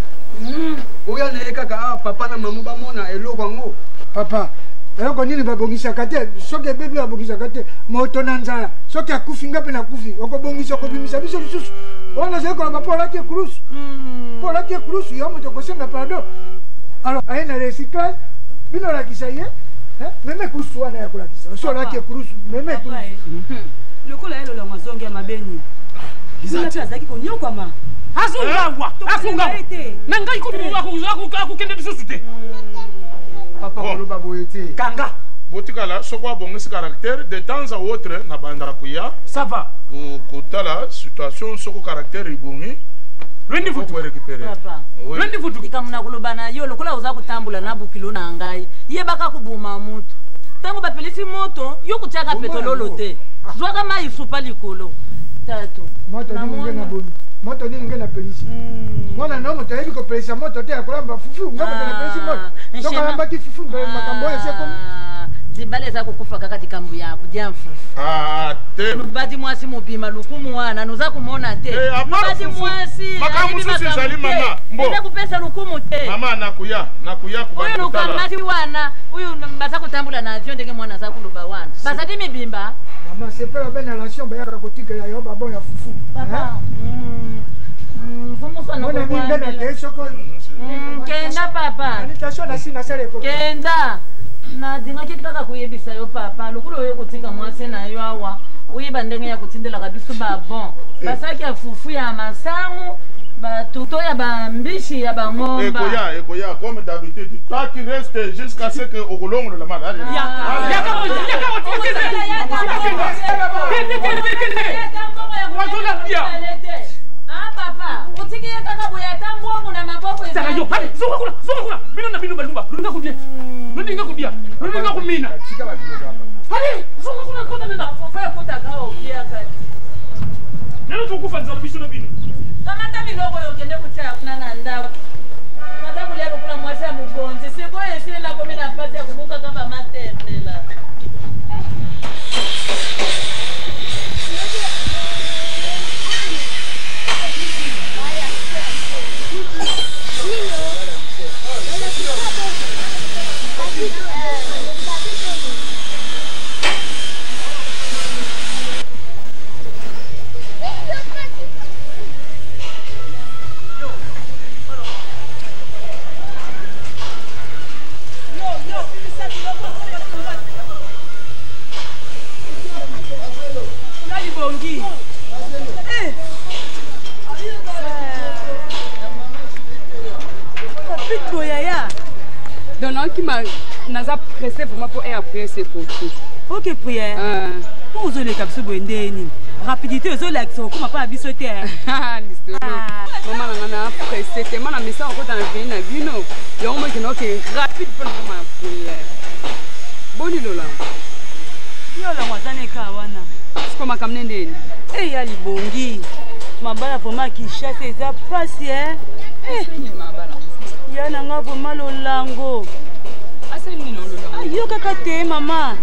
Oya na kaka papa na mamu ba mona eloko ngo. Papa, eloko nini babongisaka te? Soki ebebi babongisaka te. Moto na nzala. Soki akufi ngape na kufi. Okobongisa okobimisa biso lisusu. Wana zeko na papa olaki ekulusu. Po olaki ekulusu yo moto kosenga pardon. Alors, ayena recyclage, bino lakisa ye. Meme kusu wana ya kulakisa. So olaki ekulusu, meme ekulusu. Lokola yelo la mazongi ya mabeni. Izati azaki konyoka ma. Asungawa. Na ngai ko kende bisusu te. Papa koloba boyete. Kanga. Botikala soko bongisi caractère de temps à autre na banda kuya. Ça va. Kutala situation soko caractère ibongi. Lwendi futu récupérer. Papa. Lwendi futu. Ikamuna kulobana yo lokola uza kutambula na Bukilo na ngai. Ye baka kubuma mutu. Tango bapelisi moto yo kuchaka petrololo te. Zwaka mai supa likolo. Tatu. Moto ninge na buni. Moto ninge na pelisi. Mwana no moto yebi ko pelisa moto te akolamba fufu ngamba na pelisi moto. Donc alamba ki fufu mbele makambo yese ko. Zibale za kukufa kakati kambu yako jamfu. Te. Lubadi mwasi mubima lukumu wana nuza kumona te. Lubadi mwasi. Makamu susi zali mama. Mbo. Nda kupesa lukumu te. Mama nakuya kubali. Uyu nukamati wana. Uyu mbasa kutambula na avyon ndenge mwana za kuluba wana. Basa di mibimba. Mama c'est pas la bonne relation ba yaka kotika ya yoba bon ya fufu. Papa. Fumu sana kwa. Mwana minga te soko. Kenda papa. Invitation na sina sale ko. Kenda. Na dinga kaka kuyebisa yo papa lokulo yo kutinga mwase na yo awa uyeba ndenge ya kutindela kabisu ba bon basaki ya fufu ya masangu Batuto ya bambishi ya bangomba. Ekoya, comme d'habitude. Toi qui restes jusqu'à ce que au long de la malade. Ah papa, utiki kaka boya tambo na maboko ya. Saka yo, hadi zuka kula. Mina na binu balumba. Rudinga kubia. Rudinga kumina. Hadi, zuka kula kota nenda. Fofa kota kao kia kati. Neno tukufa nzalo biso na binu. Kama tabi logo yo kende kucha kuna na ndao. Mata kulia kuna mwasi ya mugonzi. Siko yesile la komina pasi ya kubuka kama matembela. Qui m'a pressé vraiment pour être pressé pour tout. Ok, prière. Pour vous les capsules bondeni. Rapidité aux lex, comment pas abisoter. Ah, maman n'a pressé tellement la mission encore dans le pays na vino. Il y a un moment qui est rapide pour ma prière. Boni lola. Yo la mwazane kawana. Siko makamne ndeni. Eh ya libongi. Mabala vraiment qui chasse ça passe hein. Eh mabala. Ya na nga vraiment lolango. Yo kaka te maman.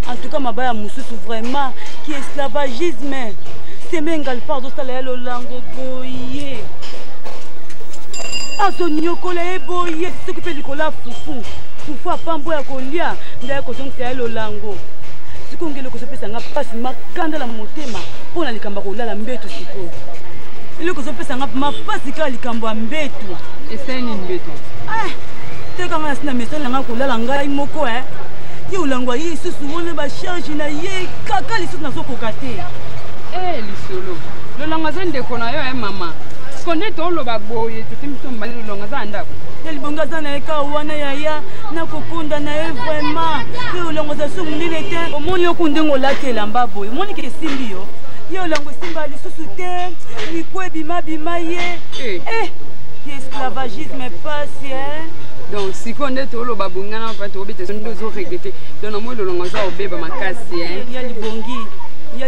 En tout cas mabaya mususu vraiment qui esclavagisme. C'est mengal pardon ça la lolango boye. Azonyo kola boye s'occuper du kola fufu. Fufu apambo ya kolia nda ko donc c'est lolango. Sikongelo ko sepesa nga pasi makanda la motema pona likamba kolala mbeto siko. Ile ko sepesa nga mapasi ka likambo mbeto. Eseni mbeto. Teka nga sina mesala nga kolala ngai moko ye ulangwa ye susu wona ba charge na ye kaka lisusu na sokoka te. Lisolo lolanga zende kona yo mama konde to lo ba boye tutimso mbali lolanga za ndako elibonga za na eka wana yaya na kokunda na ye vraiment ye ulangwa za sumu ndile te omoni okunde ngolatela mbaboye omoni ke simbi yo ye ulangwa simba lisusu te likwe bima ye esclavagisme passe donc si on est au babunga na pas to bete ndo zo regretter donc moi le longa za obeba makasi ya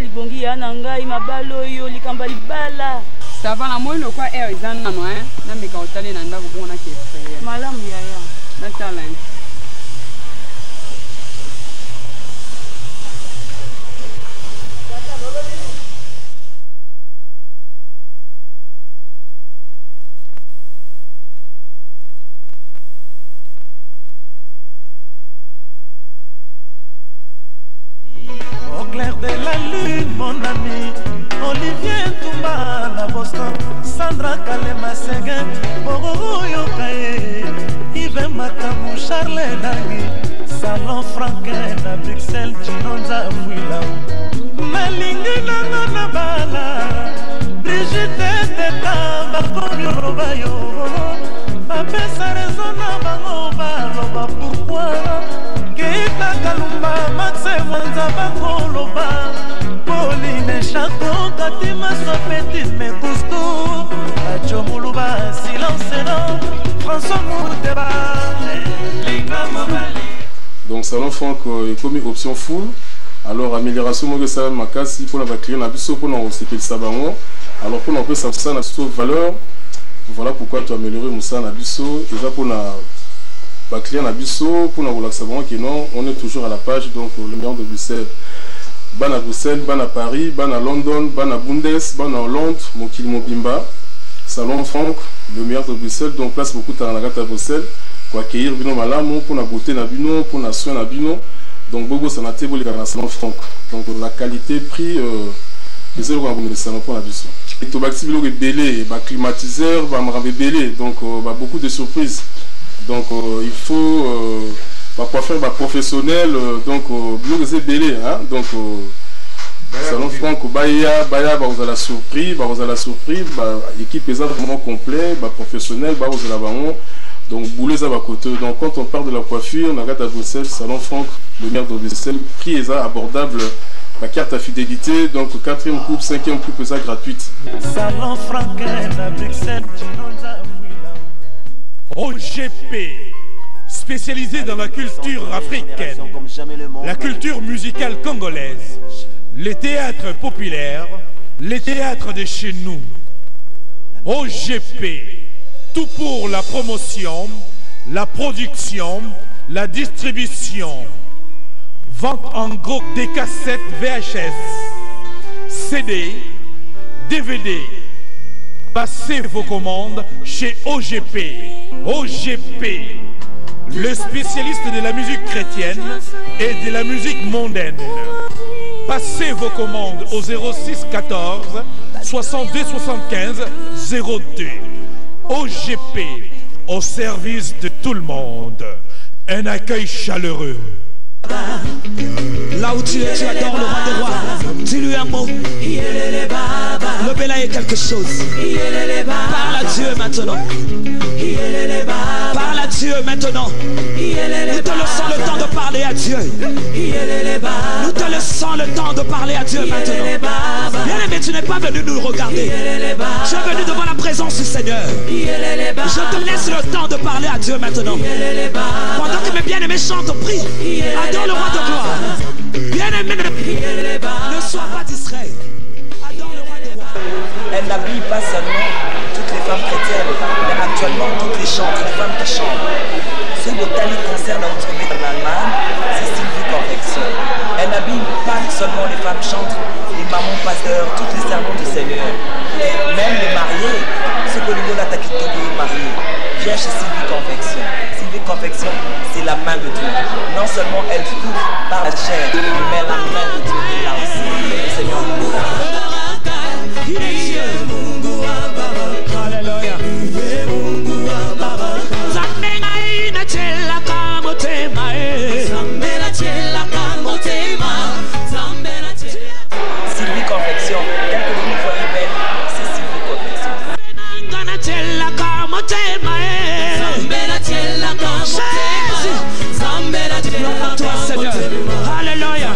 libongi ya na ngai mabalo yo likamba libala ça va na moi le quoi ezana no na mika otale na ndako bona ke frère malamu yaya na talent. De la lune, mon ami Olivier Toumba, la Boston, Sandra Kalema Seguin, Bororo Yokaye, Yves Makamu, Charles Nagi, Salon Franquin, à Bruxelles, Chinonza Fouila, Malingi Nana Bala, Brigitte Teta, Bakorio Robayo, Babessa Rezona Bangoba, Roba, pourquoi? Keita Kalumba, Maxe Wanza Bakoloba, Pauline Chateau, Katima Sopetine Mekousto, Achomuluba, Silence, François Mouteba, Linga Mobali. Donc Salon Franck est commis option full. Alors amélioration moi que ça makasi pour la client na biso pour nous sécuriser ça bango. Alors pour nous peut ça na valeur. Voilà pourquoi tu as amélioré Moussa na biso et ça pour na ba client na biso pour nous relaxer bon que non, on est toujours à la page donc le meilleur de Bruxelles. Ban à Bruxelles, ban à Paris, ban à London, ban à Bundes, ban à Hollande, Mokili Mobimba. Salon Franck, le meilleur de Bruxelles, donc place beaucoup à la à Bruxelles pour accueillir bino malamu pour na beauté na bino, pour na soin na bino. Donc beaucoup ça n'a été beau les gars Salon Franck. Donc la qualité prix les euros qu'on a salon pour la biso. Et tout bâti bilo belé, ba climatiseur, ba marabe belé, donc beaucoup de surprises. Donc il faut pas faire professionnel donc bilo c'est belé hein. Donc Salon Franck Baya vous la surprise, équipe est vraiment complet, professionnel, vous la baron. Donc boulet ça va côté. Donc quand on parle de la coiffure, on a à Bruxelles, Salon Franck, le maire de Bruxelles, prix est abordable, la carte à fidélité, donc 4e coupe, 5e coupe est gratuite. Salon Franck à Bruxelles. OGP, spécialisé dans la culture africaine, la culture musicale congolaise, les théâtres populaires, les théâtres de chez nous. OGP, tout pour la promotion, la production, la distribution. Vente en gros des cassettes VHS, CD, DVD. Passez vos commandes chez OGP. OGP, le spécialiste de la musique chrétienne et de la musique mondaine. Passez vos commandes au 06 14 62 75 02. OGP, au service de tout le monde. Un accueil chaleureux. Là où tu es, tu adores le roi des rois. Dis-lui un mot. Le Béla est quelque chose. Parle à Dieu maintenant. Parle à Dieu maintenant. Nous te laissons le temps de parler à Dieu. Nous te laissons le temps de parler à Dieu maintenant. Bien aimé, tu n'es pas venu nous regarder. Tu es venu devant la présence du Seigneur. Je te laisse le temps de parler à Dieu maintenant. Pendant que mes bien-aimés chantent, prie. Adore le roi de gloire. Bien-aimé, ne sois pas distrait. Adore le roi de gloire. Elle n'habille pas seulement toutes les femmes chrétiennes, mais actuellement toutes les chantes, les femmes qui chantent. Ce botanique concerne notre vie en Allemagne, c'est Sylvie Convection. Elle n'habille pas seulement les femmes chantres, les mamans pasteurs, tous les sermons du Seigneur. Et même les mariés, ceux que nous avons attaqué tous les mariés, viens chez Sylvie Convection. Sylvie Convection, c'est la main de Dieu. Non seulement elle couvre par la chair, mais la main de Dieu est là aussi. Le Seigneur nous Sylvie Convection, tel que vous nous voyez belle, c'est Sylvie Convection. Toi, Seigneur. Alléluia.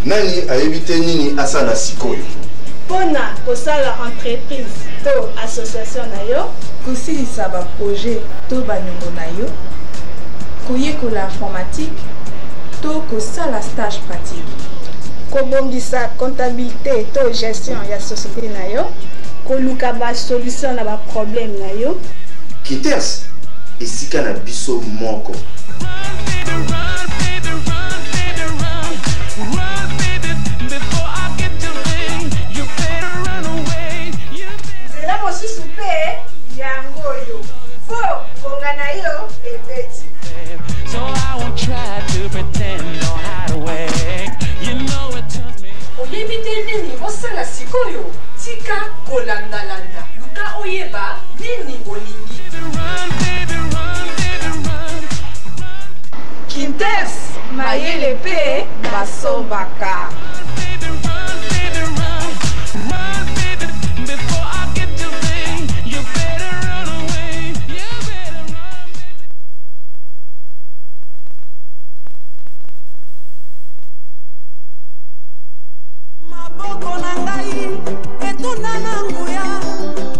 Nani a évité nini asala sikoyo. Pona kosala entreprise to association na yo, kosilisa ba projet to banyongo na yo, koyekola informatique to kosala stage pratique, kobongisa comptabilité to gestion ya société na yo, koluka ba solution na ba problème na yo. Kinters esika na biso moko. Zela mosusu pe yango yo fo kongana yo ebeti. So I won't try to pretend or hide away. You know it turns me. Oyebite nini osala sikoyo tika kolandalanda luka oyeba nini olingi. Kintes mayele pe basombaka. Maboko na ngai etuna na nguya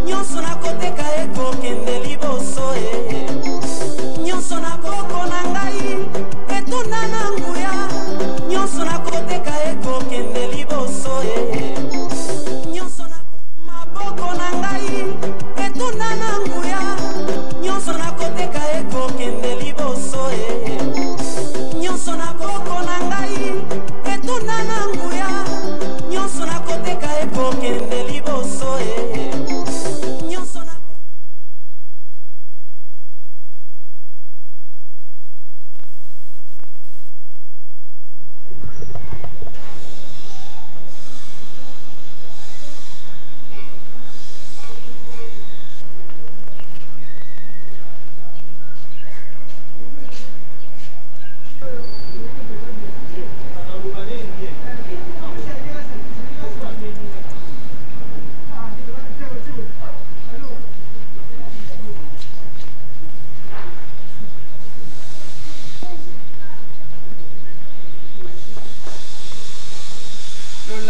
nyonso na koteka ekokende liboso nyonso na koko na ngai etuna na nguya nyonso na koteka ekokende liboso nyonso na maboko na ngai etuna na nguya nyonso na koteka ekokende liboso nyonso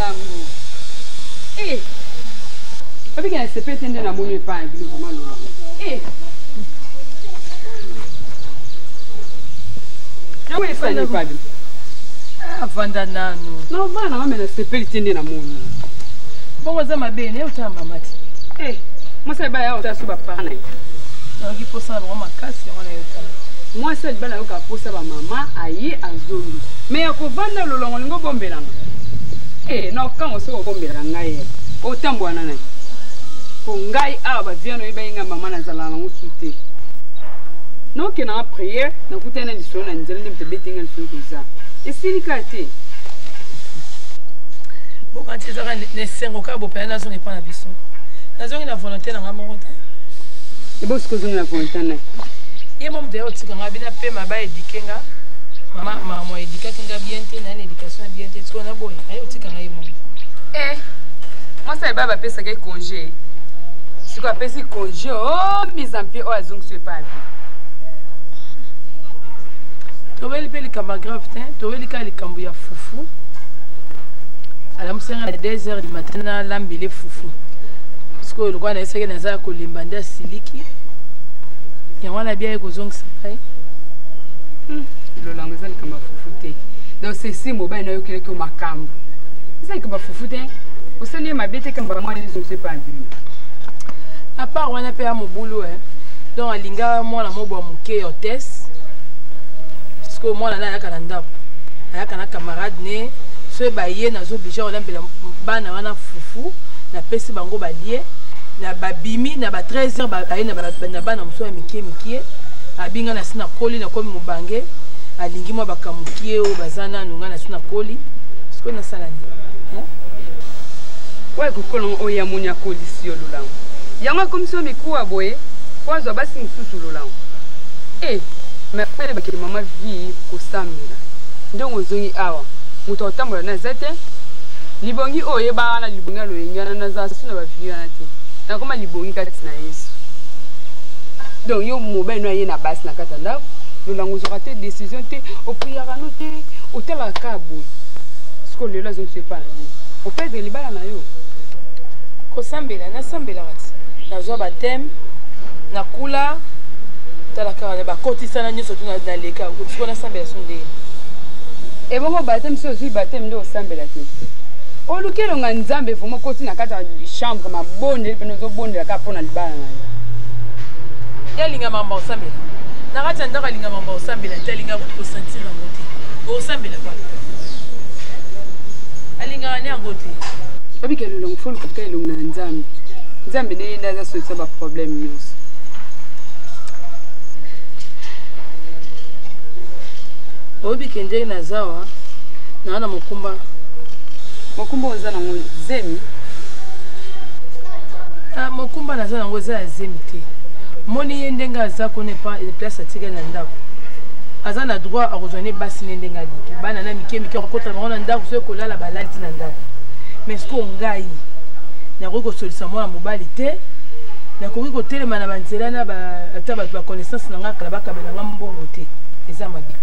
Lolango. Eh. Papi qui a CP tende na moni pas bilo vraiment Lolango. Eh. Je vais faire le pas. Ah, vanda nano. Non, bana mama na CP tende na moni. Bon za mabene uta mamati. Eh. Moi c'est ba ya uta suba pana. Na ki posa ba makasi ona yuta. Moi c'est bala yo ka posa ba mama ayi azongi. Mais ya ko vanda Lolango lingo bombelanga. Eh, non quand on se bombelanga ye. O tambo anana. Ko ngai aba viano iba inga mama na zala na musute. Non que na prière, na kutana lisona nzela ndemte betinga nsukuza. Esili kate. Bon quand tu as les 5 cas bo pena zone pas na biso. Na zone na volonté na ngamo ta. E bo siko zone na volonté na. Ye mom de otika ngabina pe maba edikenga. Mama éduquer kinga bien te na éducation bien te tu na boy. Ayo tika ngai mom. Eh. Moi ça baba pesa ke congé. Si quoi pesa congé oh mise en pied oh azong se pas. Tobeli pe likamba grave te, tobeli ka likambo ya fufu. Ala msenga na 2h du matin na lambile fufu. Siko lokwa na eseke na za ko lembanda siliki. Ya wana bia ko zong sapai. Lolango zali kama fufu te. Donc c'est si mo ba na yo kile ko makambo. Zali kama fufu te. O sali ma bete kamba moi je ne sais pas bien. À part wana pe a mo boulot hein. Donc alinga mwana mobwa muke hôtesse. Parce que moi là yaka na ndako. Yaka na camarade ne so ba ye na zo bija olambela bana wana fufu na pesi bango ba lié na babimi na ba 13h ba aye na bana muso ya mikie abinga na sina koli na komi mubange alingi mo bakamukie o bazana nunga na sina koli parce que na sala ni ouais kokolo o ya munya koli si Lolango yanga comme so mikuwa boye kwazo basi msusu Lolango eh mais pele bakiri mama vie ko samira ndongo zongi awa muto tambola na zete libongi oye ba na libonga lo yengana na za sina ba vie na te na koma libongi kati na Yesu donc yo mobe no ye na basi na katanda Lolango zo raté décision te o priara no te o tela kabo sko lelo zo se pa na ni o perdre libala na yo ko sambela na sambela wati na zo ba tem na kula tala ka ba kotisa na nyoso tuna na leka ko na sambela sonde e bongo batem so zi batem ndo sambela te o lukelo nga nzambe vraiment koti na kata chambre ma bonde pe no zo bonde la ka pona libala na ya linga mamba osambela na kata ndaka linga mamba osambela te linga ko sentir ngote o sambela kwa alinga ne ngote abi ke Lolango fol ko kelo na nzambe nzambe ne ndaza so sa ba problème nyos obi kenje na zawa na ana mukumba oza na ngo zemi mukumba na za ngo za zemi te moni yendenga aza ko ne pas place atika na ndako aza na droit a rejoindre basi nendenga liki bana na mike ko kota na ndako so ko lala balati na ndako mais ce ko ngai na ko solisa mo mobali te na ko ko telema na banzela na ba ataba ba connaissance na ngaka ba kabela ngambongo te eza mabi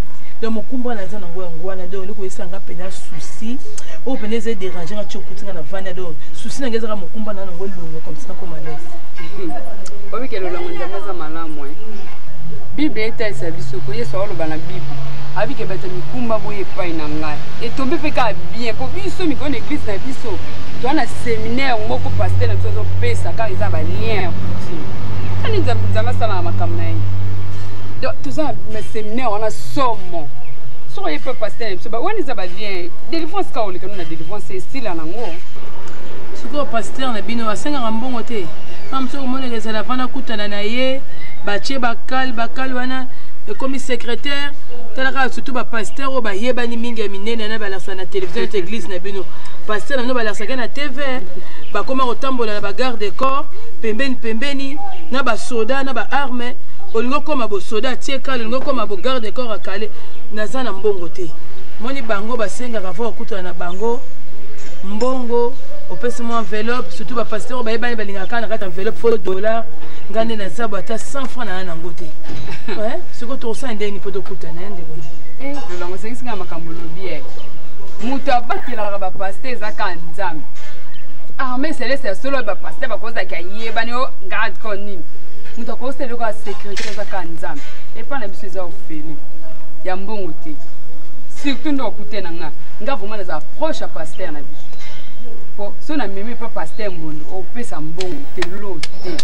donc mukumba na zana ngwana donc liko esanga pena souci o pena ze déranger na chokutinga na vana donc souci na ngeza mukumba na ngo lungo comme ça comme à l'aise obi ke Lolango ndamaza malamu Bible eta sabiso ko yeso olo bana Bible abi ke bata mikumba boye pai na ngai et tombe pe ka bien po biso mi kon église na biso to na séminaire moko pasteur na biso pesa ka isa ba lien ani nzamba sala makamna yi donc tout ça mais séminaire on a somme so ye pe pasteur so ba wani za ba lien délivrance ka ole kana na délivrance c'est style na ngo siko pasteur na bino asenga mbongo te amso mona ngeza la vana kutana na ye bache bakal wana comme secrétaire talaka surtout ba pasteur o ba yebani mingi minene na balasa na télévision na église na bino pasteur na balasa na TV ba koma otambola na ba garde corps pembeni na ba soda na ba arme olingo koma bo soda tieka olingo koma bo garde corps akale naza na mbongo te moni bango basenga ka fo kutana na bango mbongo opesi mo enveloppe surtout ba pasteur ba yebani balinga kana kata enveloppe fo $, ngane na zabo ata 100 francs na ngote ouais ce que tu sens ndeni poto kutana ndeko Lolango sengi singa makambo lobi moto abakelaka bapaster ezaka nzambe armée céleste ya solo bapaster bakozalaka yebani o garde corps nini moto akosala eloko ya sécurité ezaka nzambe epa na biso eza ofeli ya mbongo te surtout nde okute na nga vraiment naza proche ya paster na biso po so na memi pa paster mbondo opesa mbongo te lo te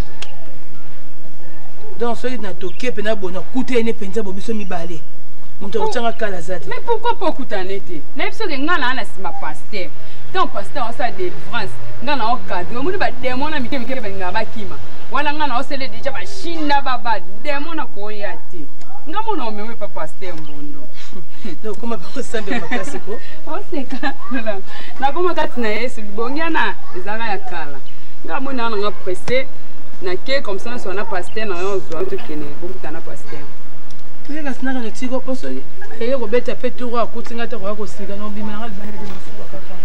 donc soki na toke mpe na bona kuta ene mpenza bobiso mibale moto akotianga kala aza te mais pourquoi po okutane te nayebi soki nga na ana nsima paster tant paster osala délivrance nga na okadre omoni bademo na mike mike balingaka bakima wala nga na osele deja bashinda bademo na koya te nga mona omewe pa paster mbondo okoma bakosambe makasi ko oseka nakoma kati na yesu libongiana ezalaka ya kala nga moni ana nga presse nake comme ça so na paster na yo ozwa tokene bokuta na paster tuyeka sinaka letiko poso eye kobeta mpe toko akutinga te koya kosika na obima nanga libanda te masuka kaka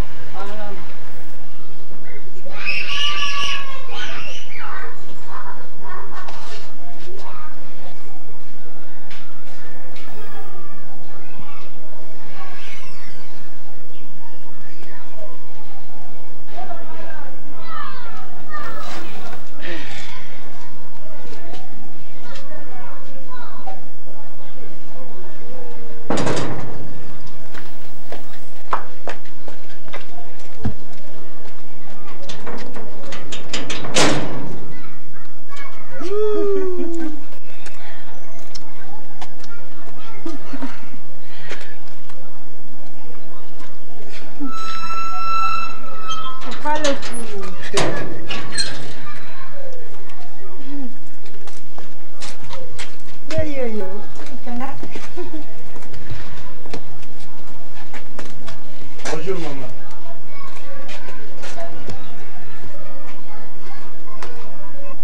Bonjour maman.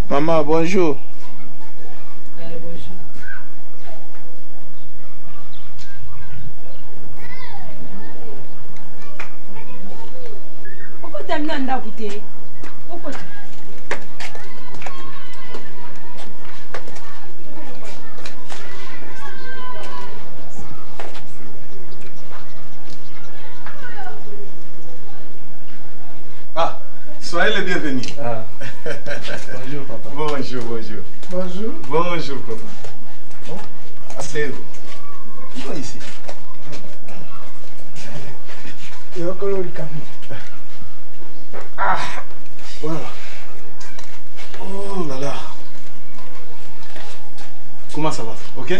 Maman, bonjour. Bonjour. Pourquoi t'as mis un goûter? Pourquoi? Ah, soyez le bienvenu. Ah. Bonjour papa. Bonjour, bonjour. Bonjour. Bonjour papa. Bon, asseyez-vous. Viens ici. Ah, voilà. Oh là là. Comment ça va? Ok?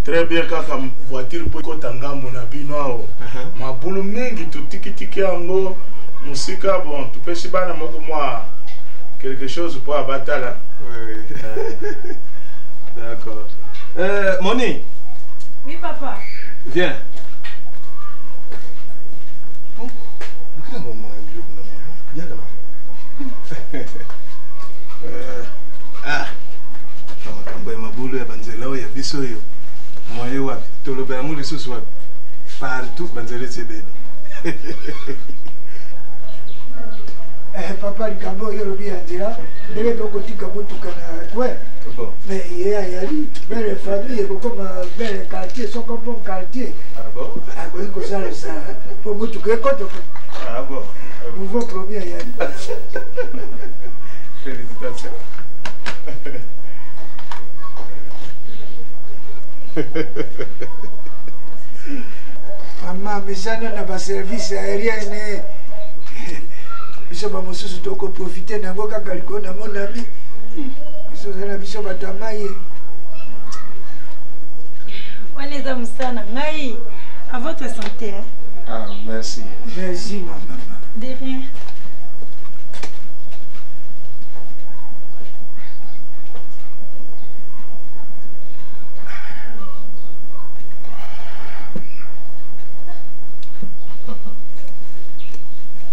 Très bien kaka voiture po kota ngambo na bino awo. Mabulu mingi tutikitiki yango musika bon tupesi bana moko mwa quelque chose pour abatala. Oui. D'accord. Moni. Oui papa. Viens. Oh, ah. Makambo ya mabulu ya banzela oyo ya biso oyo. Moye wapi? Toloba yango lisusu wapi? Partout banzela sebeni. Papa likambo oyo lobi ya nzela ndenge tokotika motuka na kwe mais ye ayali belle famille ekokoma belle quartier soko bon quartier akoki kosalisa po motuka ekotoka nouveau premier ayali. Félicitations. Mama mesana na baservice aérien ne biso bamosusu tokoprofite nango kaka likolo na monami biso ozala biso bato ya mai wana eza mosala ngai à votre santé hein? Ah merci. Merci maman. De rien.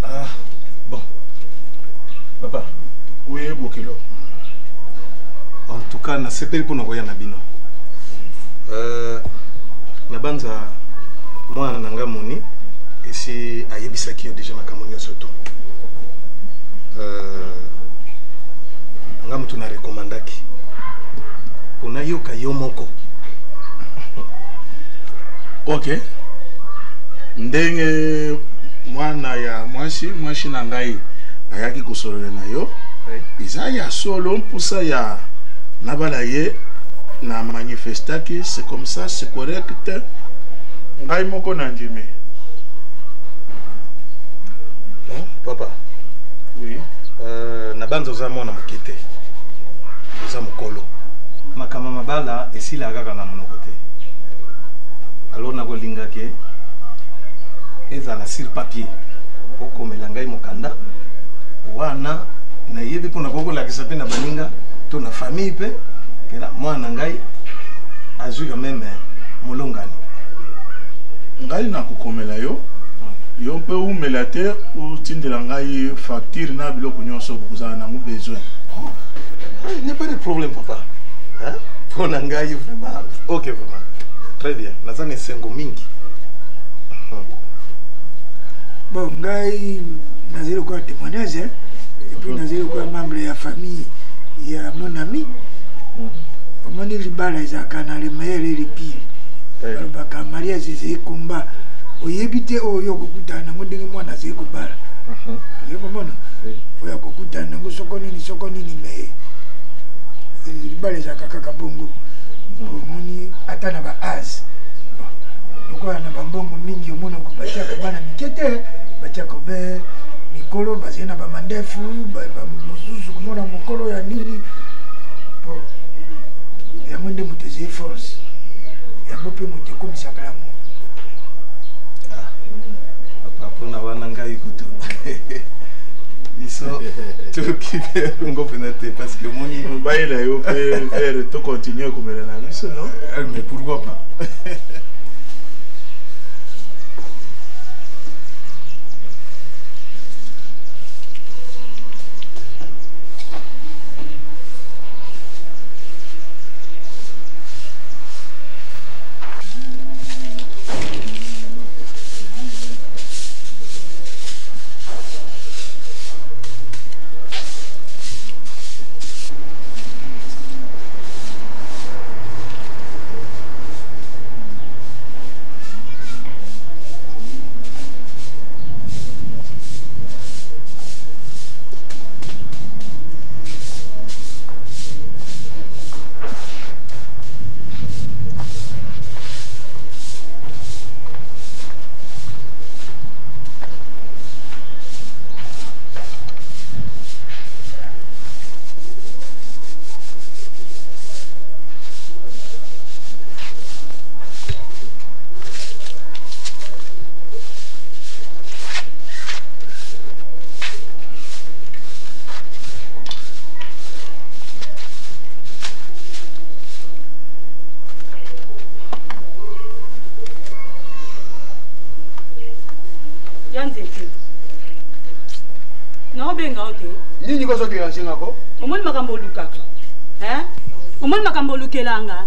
Ah, bon. Papa. Oui, Bokilo. En tout cas, na sepeli pour nokoya na bino. Na banza mwana nanga moni esi ayebisaki yo déjà makambo nyonso to. Nga mutu na rekomandaki. Unayoka yo moko. Ok. ndenge mwana ya mwasi na ngai ayaki kosolola na yo eza ya solo mpusa ya nabala ye na manifestaki c'est comme ça c'est correct ngai moko na ndimi. Papa. Oui. Nabanza oza mwana mokete. Oza mokolo. Makama mabala esila kaka na monoko te. Alors nakolinga ke ezala sur papier. Okomela ngai mokanda. Wana na yebi mpona kokolakisa mpe na baninga to na famille mpe kela mwana ngai azwi quand même molongani. Ngai nakokomela yo. Yo mpe umela te utindela ngai facture na biloko nyonso bokozala nango besoin. Il n'y a pas de problème, papa. Hein? Pour Nangaï, vraiment. Ok, vraiment. Très bien. Nazane sengo mingi. Bon, Ngai, nazéro quoi témoignage, hein? Et puis nazéro quoi membre de la famille, il y a mon ami. Comment dire, les balles, ils ont les meilleurs et les pires. Alors, bah, mariage, c'est un combat. Oyebite oyo kokutana ngodenge mwana ze kubala. Yebo mbona? Oya kokutana ngosoko nini me. Libale za kaka bongo. Moni atana ba az. Lokwa na bambongo mingi omona kubatia ko bana mikete, batia ko be mikolo bazena ba mandefu, ba mususu kumona mukolo ya nini. Po. Ya mwende muteze force. Ya mope mute komisa kala mo. Papa na wana ngai kutu. Ils sont tout qui on comprend parce que mon bail là yo peut tout continuer comme la vie non? Mais pourquoi pas? Nini ko soki ya singa ko? Omoni makambo lukaka. Omoni makambo lukelanga.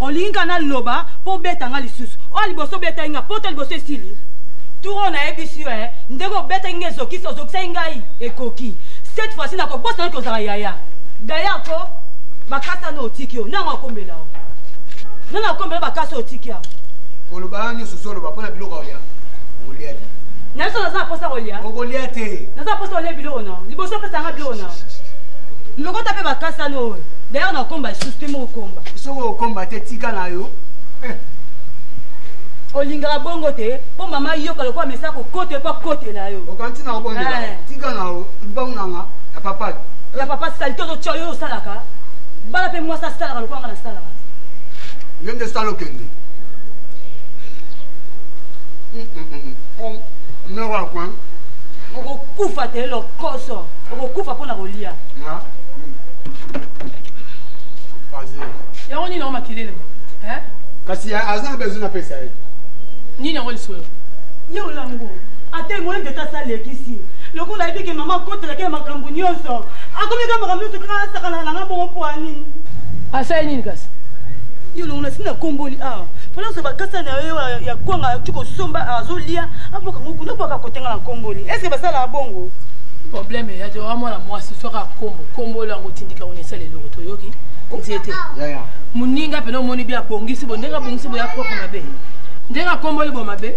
Olinga na loba po beta nga lisusu. O liboso beta inga poto liboso esili. Turo na ebisi ndeko beta inga zoki sozokisa ngai ekoki. Cette fois-ci na ko bossa ko zara yaya. Daya ko bakasa no otikio na ngakombela. Na ngakombela bakasa otikia. Koloba nyo sosolo ba pona biloko ya. Oliati. Naso naza posa olia. Ogoliate. Naza posa olia bilo na. Liboso pesa nga bilo na. Ndoko tape bakasa no. D'ailleurs na komba système o komba. Soko komba te tika na yo. Olinga bongo te, po mama yoka lokwa mesa ko kote pa kote na yo. Okanti na bongo tika na yo. Mbongo nga ya papa. Ya papa salito to choyo salaka. Bala pe moi sa salaka lokwa nga na salaka. Ngende salo kende. Non va quoi? On coupe à tel coso. On coupe à pour la rolia. Vas-y. Ya on y non makilele. Hein? Kasi ya azan besoin na pesa. Ni na ngoli solo. Yo lango. Ate mo ende ta sale kisi. Loko la ibi ke mama kote la ke makambu nyonso. Akomi ka makambu to ka sakana na ngabo poani. Asa nini kasi? Yo longo sina komboli Fala se bakasa na yo ya kwanga tuko somba azolia apoka ngoku na poka kotenga na komboli. Est-ce que basala bongo? Problème ya te vraiment la moi si soka kombo la ngotindika onesa le loko to yoki. Ntiete. Ya. Muninga peno moni bia bongisi bondeka bongisi boya propre na be. ndenga kombole bo mabe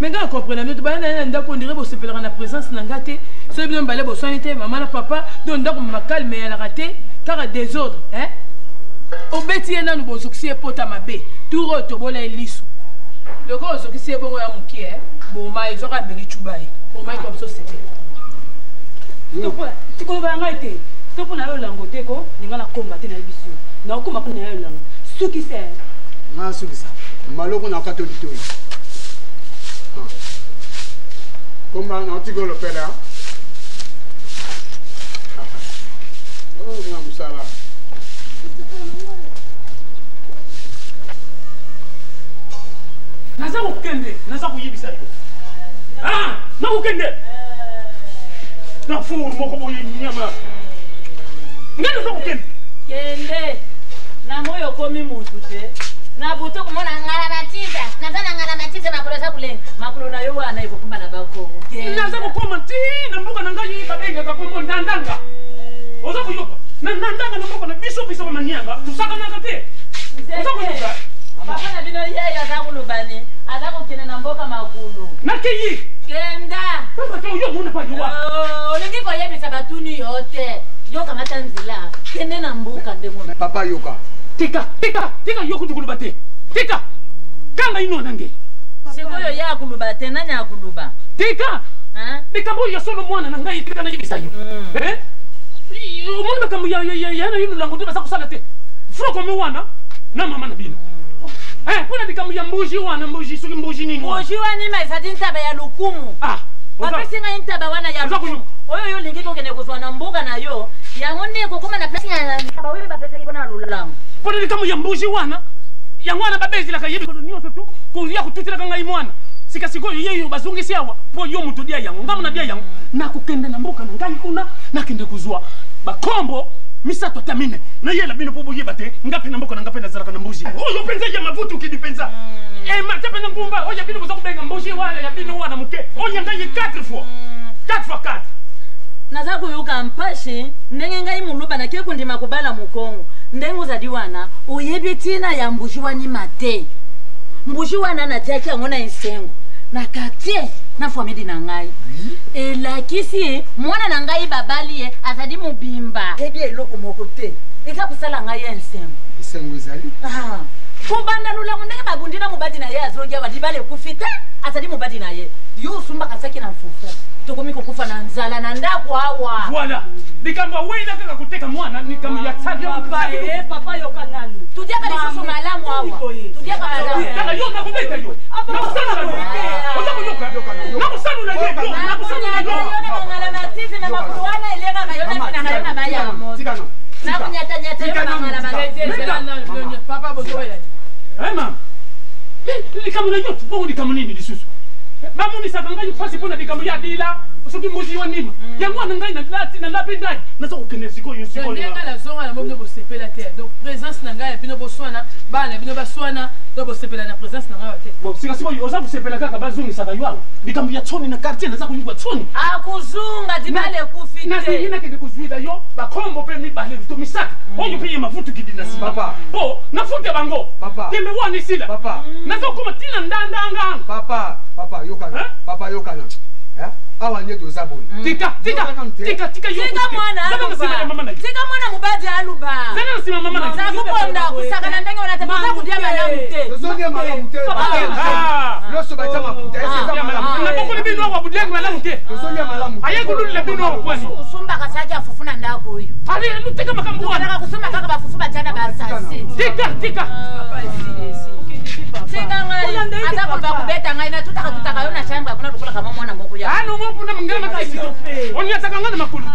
mais nga comprendre mais to ba na ndako ndire bo sepelera na présence na ngate so bien balé bo soigner maman na papa donc ndako ma calme ya la raté car désordre obeti na nous bo succès pota mabe tout roto bola elisu le ko succès bongo ya muki bo mai zo ka beli chubai bo mai comme ça c'était tu ko ba ngaite to pona yo lango teko ninga na combattre na biso na ko makuna yo lango suki c'est na suki ça maloko na kato ditoi comment on tigo le pela oh na musala naza kokende naza koyebisa yo na kokende na furu moko boye nyama ngana naza kokende kende na moyo komi mutu te na buto kumona ngala matiza nazana ngala matiza makolo za kulenga makolo na yo wana iko kumba na bako naza kokoma ti na mboka na ngai babenga bakombo ndandanga oza kuyoka na ndandanga na mboka na biso biso manyanga tusaka na kate oza kuyoka papa na bino yeye azakulubani azakukene na mboka makulu nakeyi kenda papa to yo mona pa yo olingi koyebisa batuni yote yoka matanzila kende na mbuka ndemo papa yoka tika yoku tukuluba te tika kanga ino nange sikoyo ya kuluba te nani akuluba tika likambo ya solo mwana na ngai tika na yibisa yo umuntu bakambu ya na yulu lango ndiba sakusala te froko me wana na mama na bino kuna likambo ya mbuji wana mbuji suki mbuji nini wana mbuji wani maisati ntaba ya lukumu wapesi nga intaba wana ya lukumu oyo yo lingi kokene kuswa na mbuga na yo yango ndeko kuma na plasi ya ntaba wewe bapesa kibona lulamu pone likambo ya mbuji wana ya mwana babezi la kayebi kodo nyoto tu kuya kututira kanga imwana sika sikoyo yeyo bazungisi yawa po yo mutu dia yango ngamu na dia yango na kukende na mbuka na ngai kuna na kende kuzwa bakombo misato tamine na yela bino pobo yebate ngapi na mboka na ngapi na zaraka na mbuji oyo penza ya mavutu kidipenza mata penza ngumba oya bino boza kubenga mbuji wala ya bino wana muke oya ngai 4 fois 4 naza kuyuka mpashi ndenge ngai muluba na keku ndima kubala mukongo ndengu zadi wana uyebi tina ya mbuji wani mate mbuji wana na tiaki angona insengo na katie na famedi na ngai elakisi mwana na ngai babali azadi mubimba ebi eloko moko te eza kusala ngai insengo insengo ezali kubanda lulango ndenge bagundina mubadi na ye azongia badibale kufita azadi mubadi na ye yusumba kasaki na mfufu tokomi kokufa na nzala na ndako awa voilà likambo wenda kaka kuteka mwana ni kama ya tsadi papa yoka nani tudiaka lisusu malamu awa tudiaka malamu kaka yo na kubeta yo na kusana yo oza kuyoka na kusana yo na kusana yo na ngala matizi na makuwana elenga kayona na ngala baya tikano na kunyata nyata yo na ngala matizi papa bozoya mama likambo na yo tubo likambo nini lisusu bamuni sakangai fasi pona likambo ya dila soki mbuji wa nima yango wana ngai na lati na lapi ndai nazo kokene sikoyo ndenga la zonga na mbino bosepela te donc présence na ngai bino boswana bana bino baswana do bosepela na présence na ngai te bon sika sikoyo oza bosepela kaka bazungi saka ywa likambo ya tsoni na quartier naza kuyibwa tsoni akuzunga dibale kufite na zingine kende kuzuida yo bakombo pe mi bale to misaka oyo pe mafutu kidina si papa po nafuta bango papa tembe wani sila papa nazo kuma tina ndandanga papa yokana papa yokana awa nyeto zaboni tika mwana mubadi aluba zana nsima mama na zakuponda kusakana ndenge unataka kudia malamu te zodia malamu te loso bacha mafuta ese malamu na poko libino wa budia malamu te zodia malamu aye kululu libino kwani usumba kasaja afufuna ndako huyo ali luteka makambu wana nataka kusoma kaka bafufu bachana basasi tika Singa ngai atako bakubeta ngai na tutaka yo na shamba kuna tukula kama mwana moko ya ano moko na mngana matisi oni ataka ngana makulu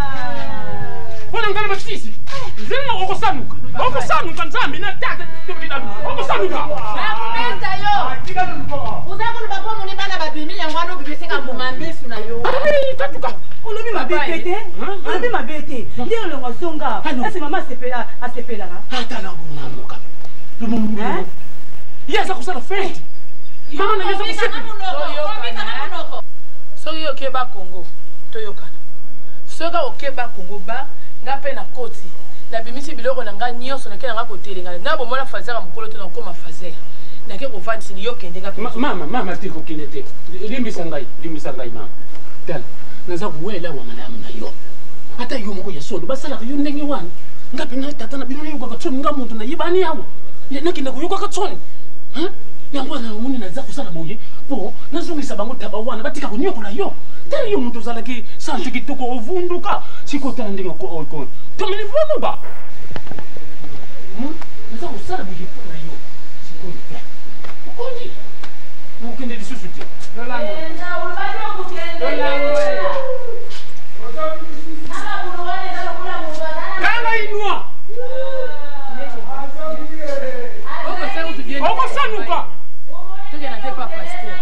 ona ngana matisi zina okosanuka nzambi na tata tubida okosanuka nakubeta yo uzako lubako muni bana babimi yango ano bibisika mbunga misu na yo tatuka olobi mabete olobi mabete ndio longo zonga ese mama asepela hata na ngunamuka lumu yeza kusala fete mama na yeza kusepela soki okeba Congo toyokana soki okeba Congo ba ngape na koti na bimisi biloko na nga nyonso nakena nga kotelenga na bomona fazera mokolo to na koma fazera nake kofandisi yo kende ka mama te kokende te limbisa ngai mama tala naza kuwela wa malamu na yo ata yo moko ya solo basalaka yo ndenge wana ngapi na tata na bino yoka katsoni nga muntu na yibani yawo nakenda kuyoka katsoni yango na muni naza kusala boye po nazongisa bango taba wana batika kunyokola yo tala yo muntu ozalaki sante kitoko ovunduka sikotala ndenge ko tomini vomuba naza kusala boye po na yo sikoyo ukoni ukende lisusu te kanga inua okosanuka tokena te pa paster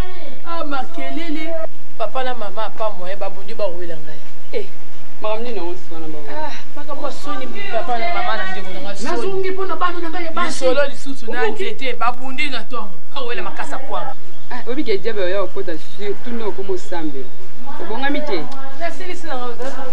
makelele papa na mama apa moye babundi bawela ngai makamni na onsi wana bawo paka mwa soni papa na mama na ndeko nanga soni nazungi mpona bana na ngai basi solo lisusu na nzete babundi na tongo awela makasa kwanga obike jebe oya okota surtout ndo okomosambela obongami te nasilisi nanga ozala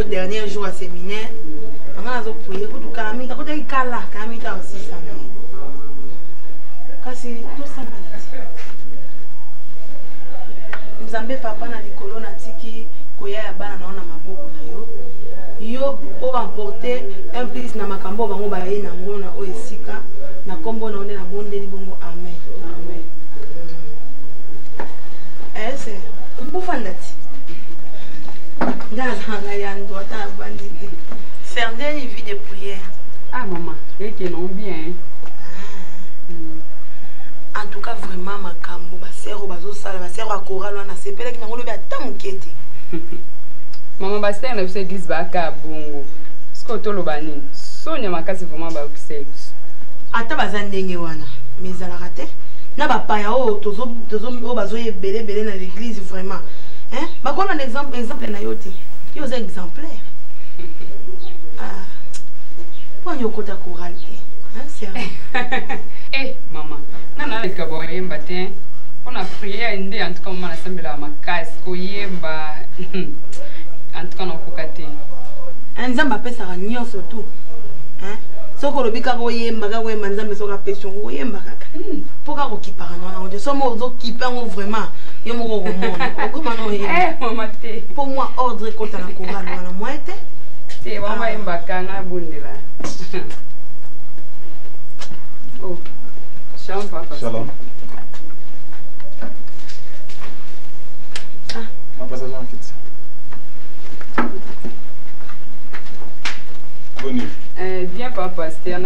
dernier jour à séminaire, on a prié pour tout calmer, quand on est calme, calme ta aussi ça. Quand c'est tout ça. Nous avons papa na likolo na tiki koya ya bana na ona maboko na yo. Yo o emporter un plus na makambo bango ba ye na ngona o esika na kombo na onde na bondeli bongo amen. Amen. C'est pour fandati. Faire une vie de prière. Ah maman, c'est non bien. En tout cas vraiment ma cambo, ma sœur bazo sala, ma sœur à chorale on a sepelé qui n'angolo bien tant mukete. Maman basé na église ba ka bongo. Skoto lo bani. Sonya makasi vraiment ba sexe. Ata bazandenge wana. Mais ala raté. Na ba pa ya o tozo o bazo yebele bele na l'église vraiment. Hein? Bah qu'on a un exemple na yote. Yo c'est exemplaire. Ah. Pour yo kota chorale. Hein, sérieux. Eh maman, nana le kabo yemba te. On a prié inde en tout cas maman na sambela makasi ko yemba. En tout cas na kokate. Nzamba pesa ka nyonso tout. Hein? Soko lobika ko yemba ka wemba nzambe soka pession ko yemba kaka. Poka ko kipara na on de somo ozo kipango vraiment. Yo moko komona. Comment non yemba? Maman te. Pour moi ordre kota na chorale wana moite. Te mama yemba kanga bundela. Oh. Shalom papa. Shalom. Ah. Ma passage en quitte. Bonne nuit. Bien papa, c'était un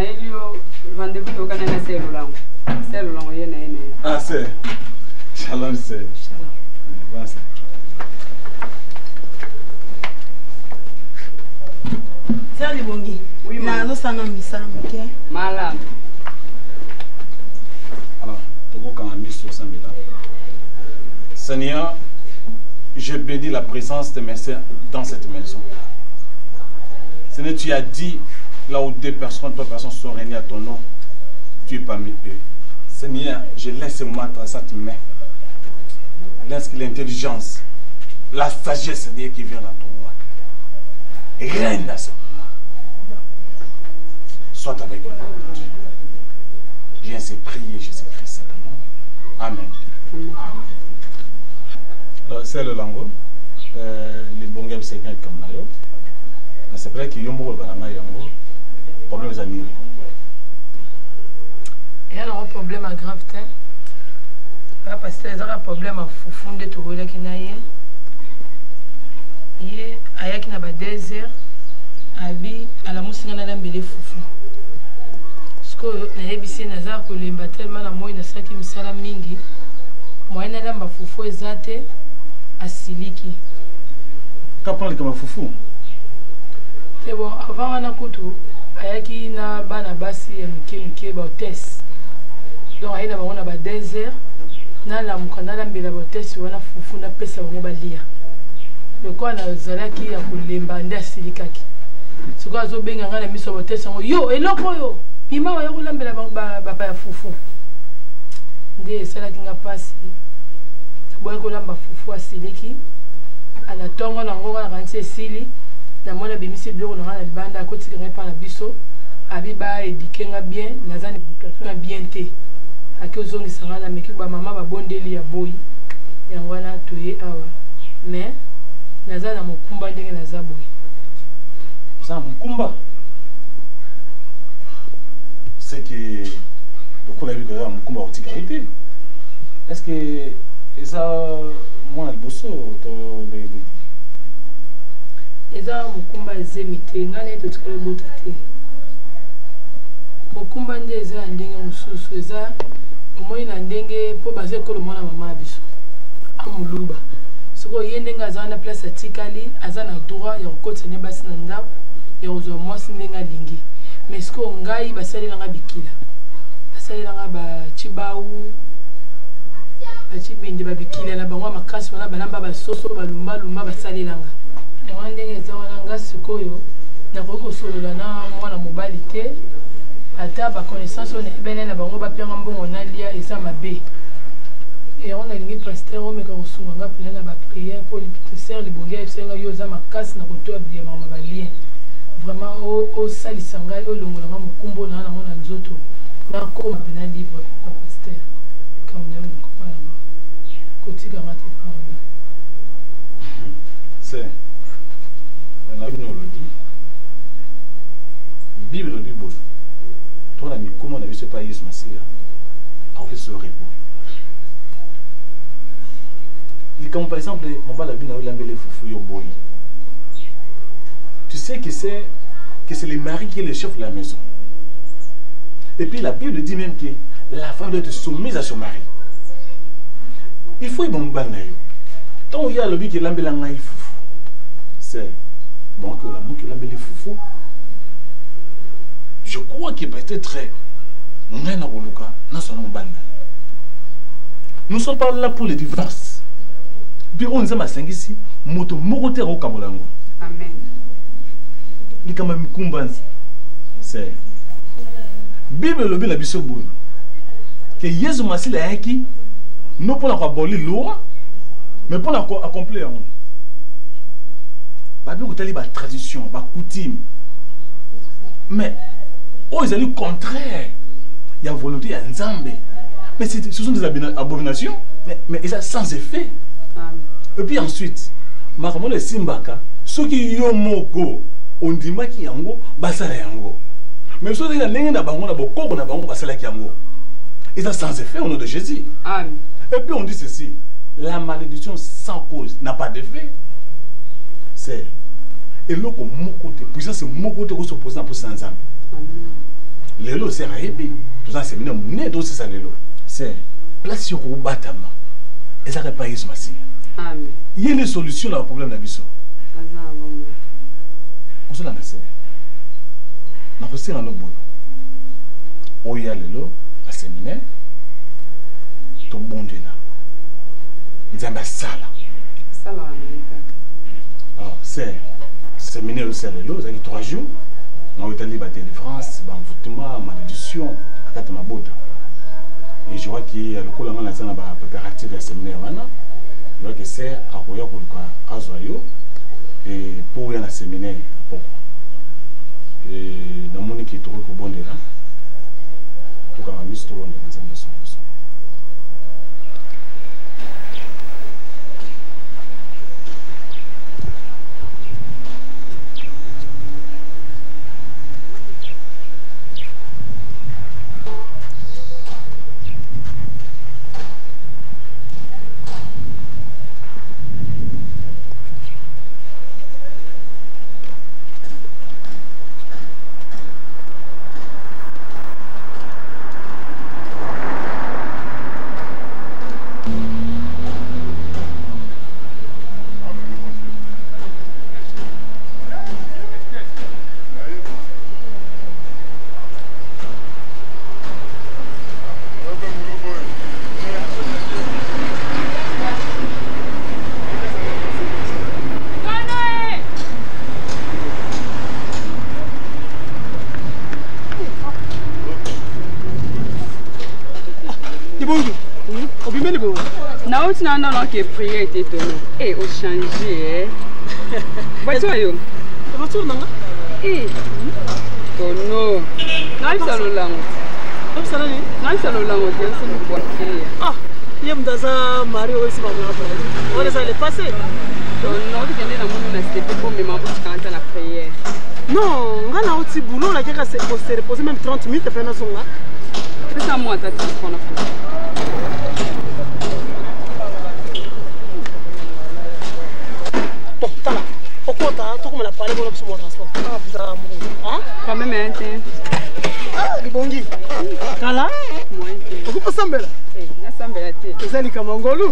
rendez-vous au Canada, c'est Roland. C'est Roland, il y en a une. Ah, c'est. Shalom, c'est. Shalom. Vas-y. Sœur Libongi. Oui, maman. Nous sommes en mission, ok? Malade. Alors, Seigneur, je bénis la présence de mes sœurs dans cette maison. Seigneur, tu as dit, là où 2 personnes, 3 personnes sont réunies à ton nom, tu es parmi eux. Seigneur, je laisse ce moment dans cette main. Laisse que l'intelligence, la sagesse, Seigneur, qui vient dans ton roi. Règne à ce moment. Sois avec nous. J'ai ainsi prié, Jésus-Christ. Amen. Amen. Alors, c'est le lango. Les bons gars, c'est quelqu'un comme là. C'est vrai qu'il y a un problème des amis. Il y a un problème grave. Parce que il y a un problème à fond de tout le monde. Il y a un désert. À la mousse, il y a un bébé foufou. Parce que il y a un bébé nazar que les bâtiments la moine ça qui me sala mingi. Moi il y a un foufou exact à siliki. Qu'apprendre comme foufou? C'est bon. Avant on a coutu. Il y a bana basi mke hôtesse. Donc il y a un désert. Na la mukana la mbela hôtesse wana fufu na pesa bango balia. Le quoi na zalaki ya kulemba nda silikaki. Siko azo benga ngana miso hôtesse ngo yo eloko yo. Pima wa yo kulambela ba ya fufu. Nde sala kinga pasi. Boye kulamba fufu asiliki. Ala tongo na ngo na kanse sili. Na mona bimisi bloko na ngana libanda akoti kenga pa na biso. Abi ba edikenga bien, naza éducation bien té. Aki ozongisa ngana meki ba mama ba bondeli ya boyi. Yango wana toye awa. Mais naza na mokumba ndenge naza boyi. Ça mokumba. C'est que le coup la vie de mokumba au tikarité. Est-ce que ça moi le bosso to le eza mokumba ezemite ngana eto tikala bota te. Mokumba nde eza ndenge mususu eza omoi na ndenge po baze ko le mwana mama biso amuluba soko yende ngaza na place atikali aza na droit ya kokotsa ne basi na ndako ya ozwa mwasi ndenga lingi mais soko ngai basali nanga bikila basali nanga ba chibau bachibindi babikila na bango makasi wana balamba basoso balumba lumba basali nanga ya ndenge eza wana nga sikoyo na kokosolola na mwana mobali te ata ba connaissance on ebele na bango ba pianga mbongo na lia eza mabe et on a lingi pasteur o meka osunga nga pena na ba prière pour les sœurs les bonga esenga yo za makasi na kotoa bien mama ba lien vraiment o salisa ngai o longola nga mukumbo na na nzoto na ko pena libre pa pasteur comme na ko pa kotika ngati pa c'est la Bible le dit. Bible le dit bon. Toi l'ami comment on a vu ce pays Masia a fait ce repos. Il comme par exemple on va la Bible dans l'ambelé foufou yo boy. Tu sais que c'est le mari qui est le chef de la maison. Et puis la Bible dit même que la femme doit être soumise à son mari. Il faut y bon bangayo. Tant il y a le but qui l'ambelé ngai foufou. C'est bon que la mouque l'ambelé foufou. Je crois qu'il peut-être nous ne sommes pas là pour le divorce. Puis on est à 5 ici, moto morote au Kamolango. Amen. Les kamami kumbans. C'est Bible le bien la biso boy. Que Jésus m'a la qui non pour abolir loi, mais pour accomplir. Ba bien que la tradition, ba coutume. Mais oh, ils allaient contraire. Il y a volonté, il y a Nzambe. Mais ce sont des abominations, mais ils sont sans effet. Amen. Et puis ensuite, Makamon le Simbaka, ceux qui y ont moko, on dit qui yango, basala yango. Mais ceux qui n'ont pas bango, boko, on a bango, basala yango. Ils sont sans effet au nom de Jésus. Amen. Et puis on dit ceci, la malédiction sans cause n'a pas d'effet. C'est et l'eau comme mon côté, puissance mon côté qui s'oppose pour sans Nzambe. Lelo c'est raébi. Tout ça c'est minimum. Né aussi ça lelo. C'est place sur le batama. Et ça pas Yesu Masi. Amen. Il y a une solution au problème de la biso. On se l'a laissé. nakosenga no boyo oya lelo na séminaire tobondela nzambe asala c'est séminaire aussi lelo ezalaki 3 jours naotali badélivrance baenvoûtement malédiction akata mabota et je vois qu'il y a le coup là naza na bapépérative ya séminaire wana je vois que c'est akoya koluka azwa yo et pour ya na séminaire poko et namoni ki toko kobondela tokanga miso tobondela nzambe sonso. Non, non, que prière était étonnant. Eh, au changé, Voici yo. Retour non? Eh. Tono. Nai salo lango. Comme ça là ni? Nai salo lango, c'est le quoi. Ah, yem daza Mario aussi va me rappeler. On les a les passé. Tono, tu connais la monde na c'était pour me m'avoir chanter la prière. Non, on a aussi boulot là qui a se reposer même 30 minutes après na songa. C'est ça moi ta tête qu'on a fait. Bon, t'as là. Pourquoi t'as comme la parole pour le transport? Ah, putain, hein? Quand même un temps. Ah, le bongi. Kala? Moi. Pourquoi pas sambela? Eh, na sambela té. C'est les kamangolu.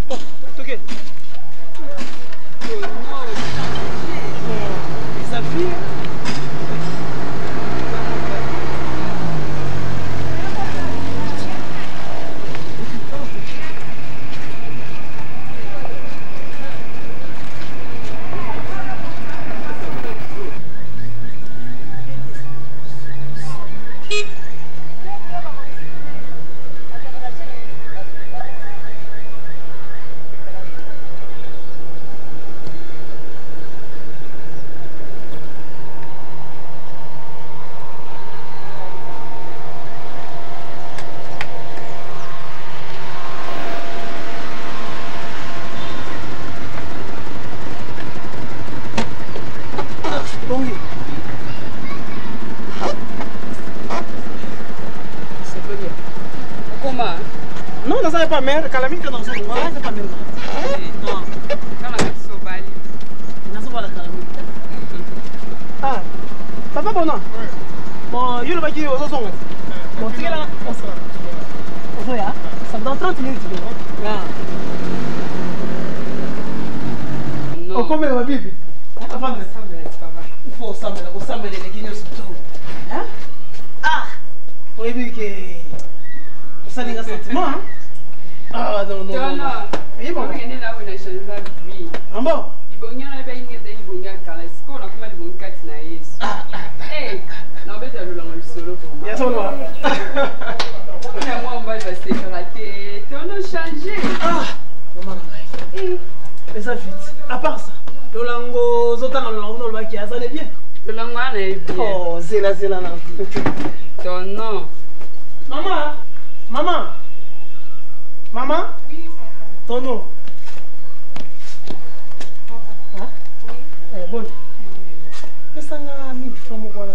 Bon, OK. Ça fait pas mère, calamite dans son noir, c'est pas mère. Non. Calamite sobali. Non, c'est pas la calamite. Ah, papa bon non. Bon, il va dire aux autres. Bon, tu es là, on sera. On sera. Ça va dans 30 minutes. Là. Non. Comment elle va vivre? Avant de il faut s'amener, on s'amener les guignols surtout. Hein? Ah, on a vu que ça n'est qu'un sentiment, hein? Ah non, non, non. Oui, bon. On est là où on a changé la vie. Ah bon? Il y a des gens qui ont des gens qui ont des gens qui ont des eh, non, mais tu as le solo pour moi. Il y a son noir. Moi, on va se séparer. Tu as changé. Ah, maman, mais ça vite. À part ça, le lango, zotan le lango, le qui a ça n'est bien. Le lango est bien. Oh, c'est là, non. Ton nom. Maman, maman. Maman? Oui, papa. Ton nom? Papa. Hein? Oui. Eh, bon. Qu'est-ce que ça mis from quoi là?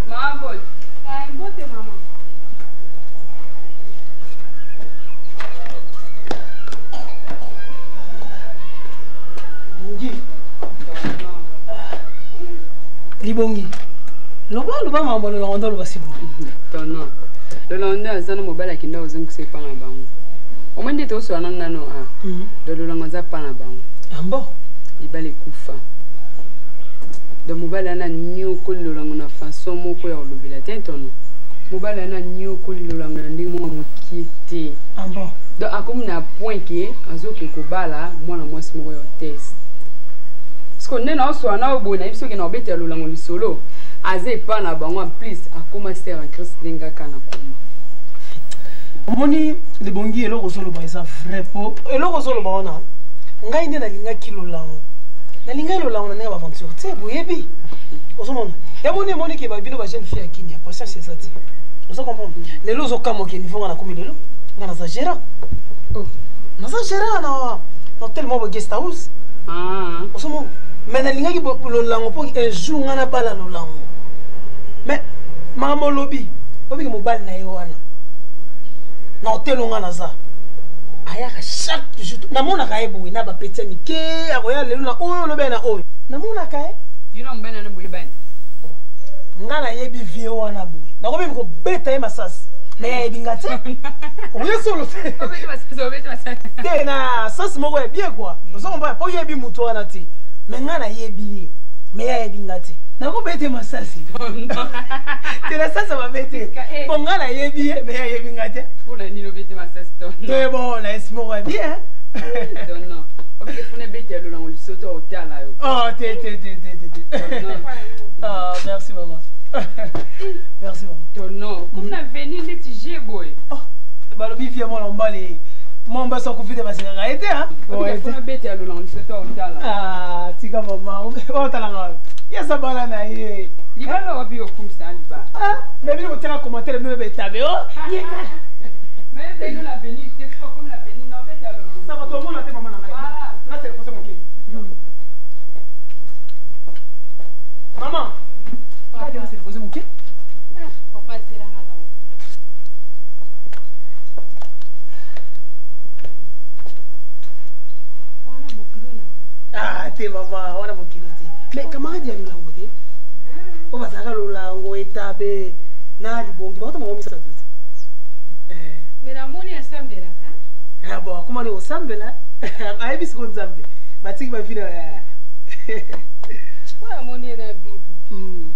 Maman, bon. Ah, une bonne maman. Bongi. Libongi. Loba maman le rendre le basibu. Ton nom. Le lendemain, à Zana Mobile, qui n'a pas de pas la banque. Au moins, il était aussi un an. Le lendemain, pas la banque. Ah bon? libala ekufa donc mobali ana nyokoli lolango na façon moko ya kolobela te ntono mobali ana nyokoli lolango na ndenge moko mokie te donc akomi na point ke azoke kobala mwana mwasi moko ya hotesse parceke nde naoswa na oboye nayebi soki na obetela lolango lisolo aza epa na bango en plus akoma ser en christ ndenge kaka na koma omoni libongi eloko ozoloba eza vrai po eloko ozoloba wana ngai nde nalingaki lolango nalingaki lolango na ndenge ya baventure te boyebi ozomona yamoni emoni ke babino bajeune fille ya kini ya patience eza te ozo comprendre lelo ozokamoke niveau nga nakomi lelo nga naza gérant naza gérant na hotel moko guest house ozomona mais nalingaki lolango mpo un jour nga nabala lolango mais makambo olobi obiki mobali na ye wana na hotel nga naza ayaka chaque jour namonaka ye boye na bapeti ya mike akoya lelo na oyo olobi na oyo namonaka ye yuna mobali na boyebani nga nayebi vie wana boye nakobebi kobeta ye masasi me yayebi nga te oye solo te te na sasi moko ya bie kua ozokomba po yebi moto wana te me nga nayebi ye me yayebi nga te nakobete masasi te na sasa babete po nga nayebi ye me yayebi nga te te bon na esi moko ya bie oh merci maman. Merci maman. Non, comme na venu les petits boy. Oh, balobi via moi l'emballé. Moi on va s'en confier de ma seringue été hein. Ouais, faut na bête à l'olon, c'est toi hôtel. Ah, tika maman. Oh talanga. Ya sa bala na ye. Li bala wapi au comme ça li ba. Ah, mais bien on t'a commenté le même tabe. Oh. Mais c'est nous la venue, c'est fort comme la venue, non bête à l'olon. Ça va tout le monde là maman na. Voilà. Là c'est le conseil mon kid. Maman. Papa, c'est le conseil mon kid. Papa, c'est là là. Ah, t'es maman, on a mon kilo. Mais camarade, il y a l'olango. On va s'arrêter l'olango et taper. Na di bon, on va me ça tout. Mais la monnaie est sambé là, hein? Ah bon, comment on est sambé là? Ah, bis qu'on sambé. Ma tique ma fille. Ouais, la monnaie est la Bible.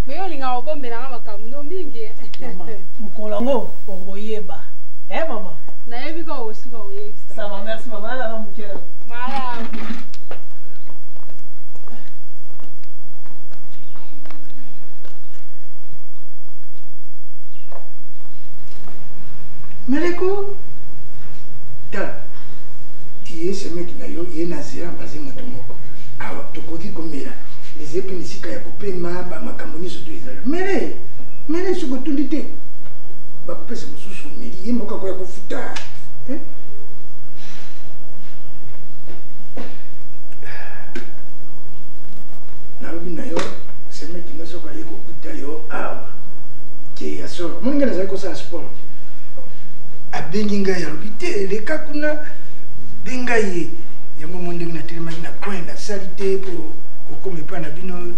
Mais on linga obombe na makamu no mingi. Maman, mukolango okoyeba. Maman. Na yebi ko osuka oyebi. Ça va, merci maman. Là va mukela. Mara. Meleko. Ta. Tie ce mec na yo ye na zira mbazi moto moko. Awa tokoki komela. Les épines ya kopema ba makambo nyonso toezala mele soki otundi te bakopesa mosusu meli ye moko akoya kofuta nalobi na yo semeki nga soki aye kokuta yo awa ke ya solo moninga nazali kosala sport abengi ngai alobi te leka kuna bengai ye yango mo ndenge natelemaki na coin nasali te po okome pa na bino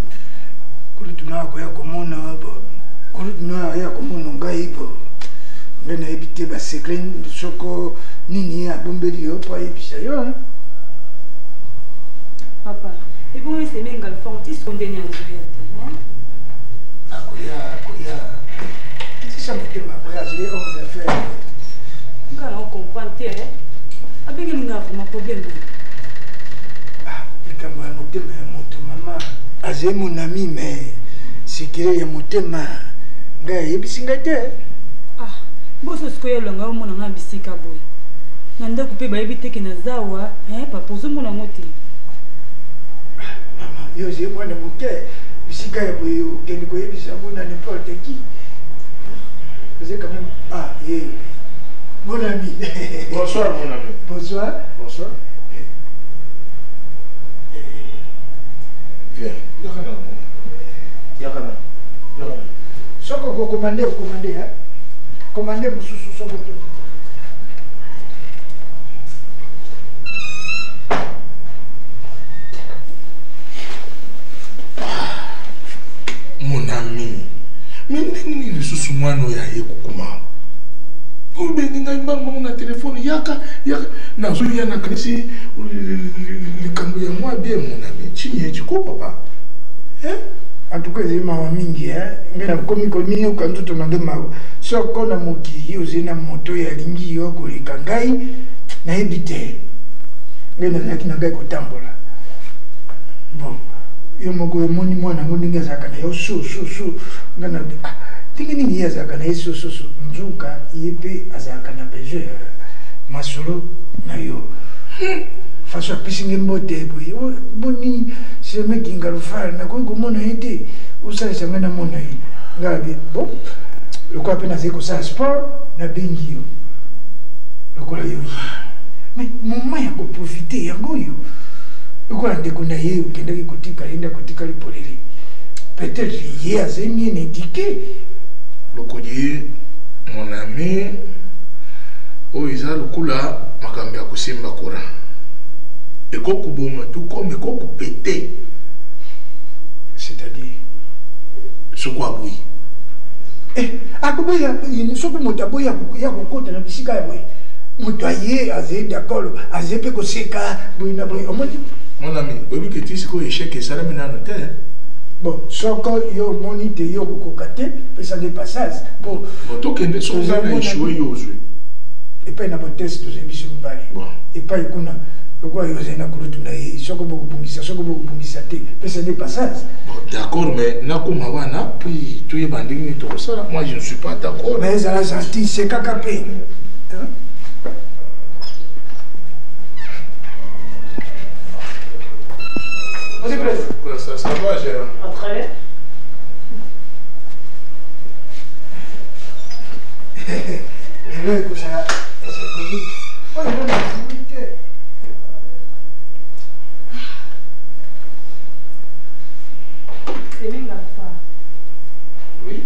kulutuna akoya komona kulutuna aya komona ngai bo ngai nayebi te basekre soko nini abombeli yo po ayebisa yo papa ebongo esemenga lifong ti sondeni ya zoya te akoya tisa motema akoya azali homme d'affaires nga na okomprendre te abengelinga vraiment problème likambo ya motema ya moto mama azali mon ami mais sekele ya motema ngai ayebisi ngai te boso sikoyo elonga omona nga bisika boye na ndako mpe bayebi teke naza awa papa ozomona ngo te mama yo ozali mwana moke bisika ya boye okende koyebisa ngo na n'importe qui ozali quand même mon ami. Bonsoir mon ami. Bonsoir. Bonsoir. Viens. Yakana. Soko ko commandé hein. Commandé mususu soko to. Mon ami. Mimi ni susu mwana ya yekukuma. Ubengi ngai mbango na telefone yaka na zuya na kanisi makambo ya moi bien mon ami chini tu ko papa en tout cas c'est maman mingi ngena komi komi yo quand tout mande mawa so kona moki yo zina moto ya lingi yo ko likangai na ebite ngena nakina ngai ko tambola bon yo moko moni mwana ngoninga zakana yo su ngana tingi nini ya zakana yesu su nzuka yepe azakana beje masolo na yo façon pisinge mbote boy boni se meki ngalufala na ko mona ite usale sangana mona yi ngabi bon le quoi pena zeko sa sport na bengi yo le quoi yo mais moment ya ko profiter yango yo le quoi ndeko na ye ukenda kotika enda kotika lipolele peut-être hier azemi n'étiqué le kodie mon ami oiza lokula makambo ya kusimba kura ekoku boma tout comme ekoku pété c'est-à-dire ce quoi boui akuboya soko moto aboya ya kokota na bisika ya boye moto aye aze d'accord aze pe koseka boye na boye omoni mon ami oyebi ke ti sikoyo échec esalami nano te bon soko yo omoni te yo kokoka te pesa de passage bon tokende soko eza na échoué yo ozwi epai na bateste tozwi biso mibale epai kuna pourquoi il y a une courte naïe, ce que vous bungisa te, c'est des passages. D'accord, mais nakumawana, puis tu es banding tout ça. Moi je ne suis pas d'accord. Mais ça a gentil, c'est kakapé. Vas-y, président. Ça va, Gérard. Après. Je veux que ça. Oh, oui.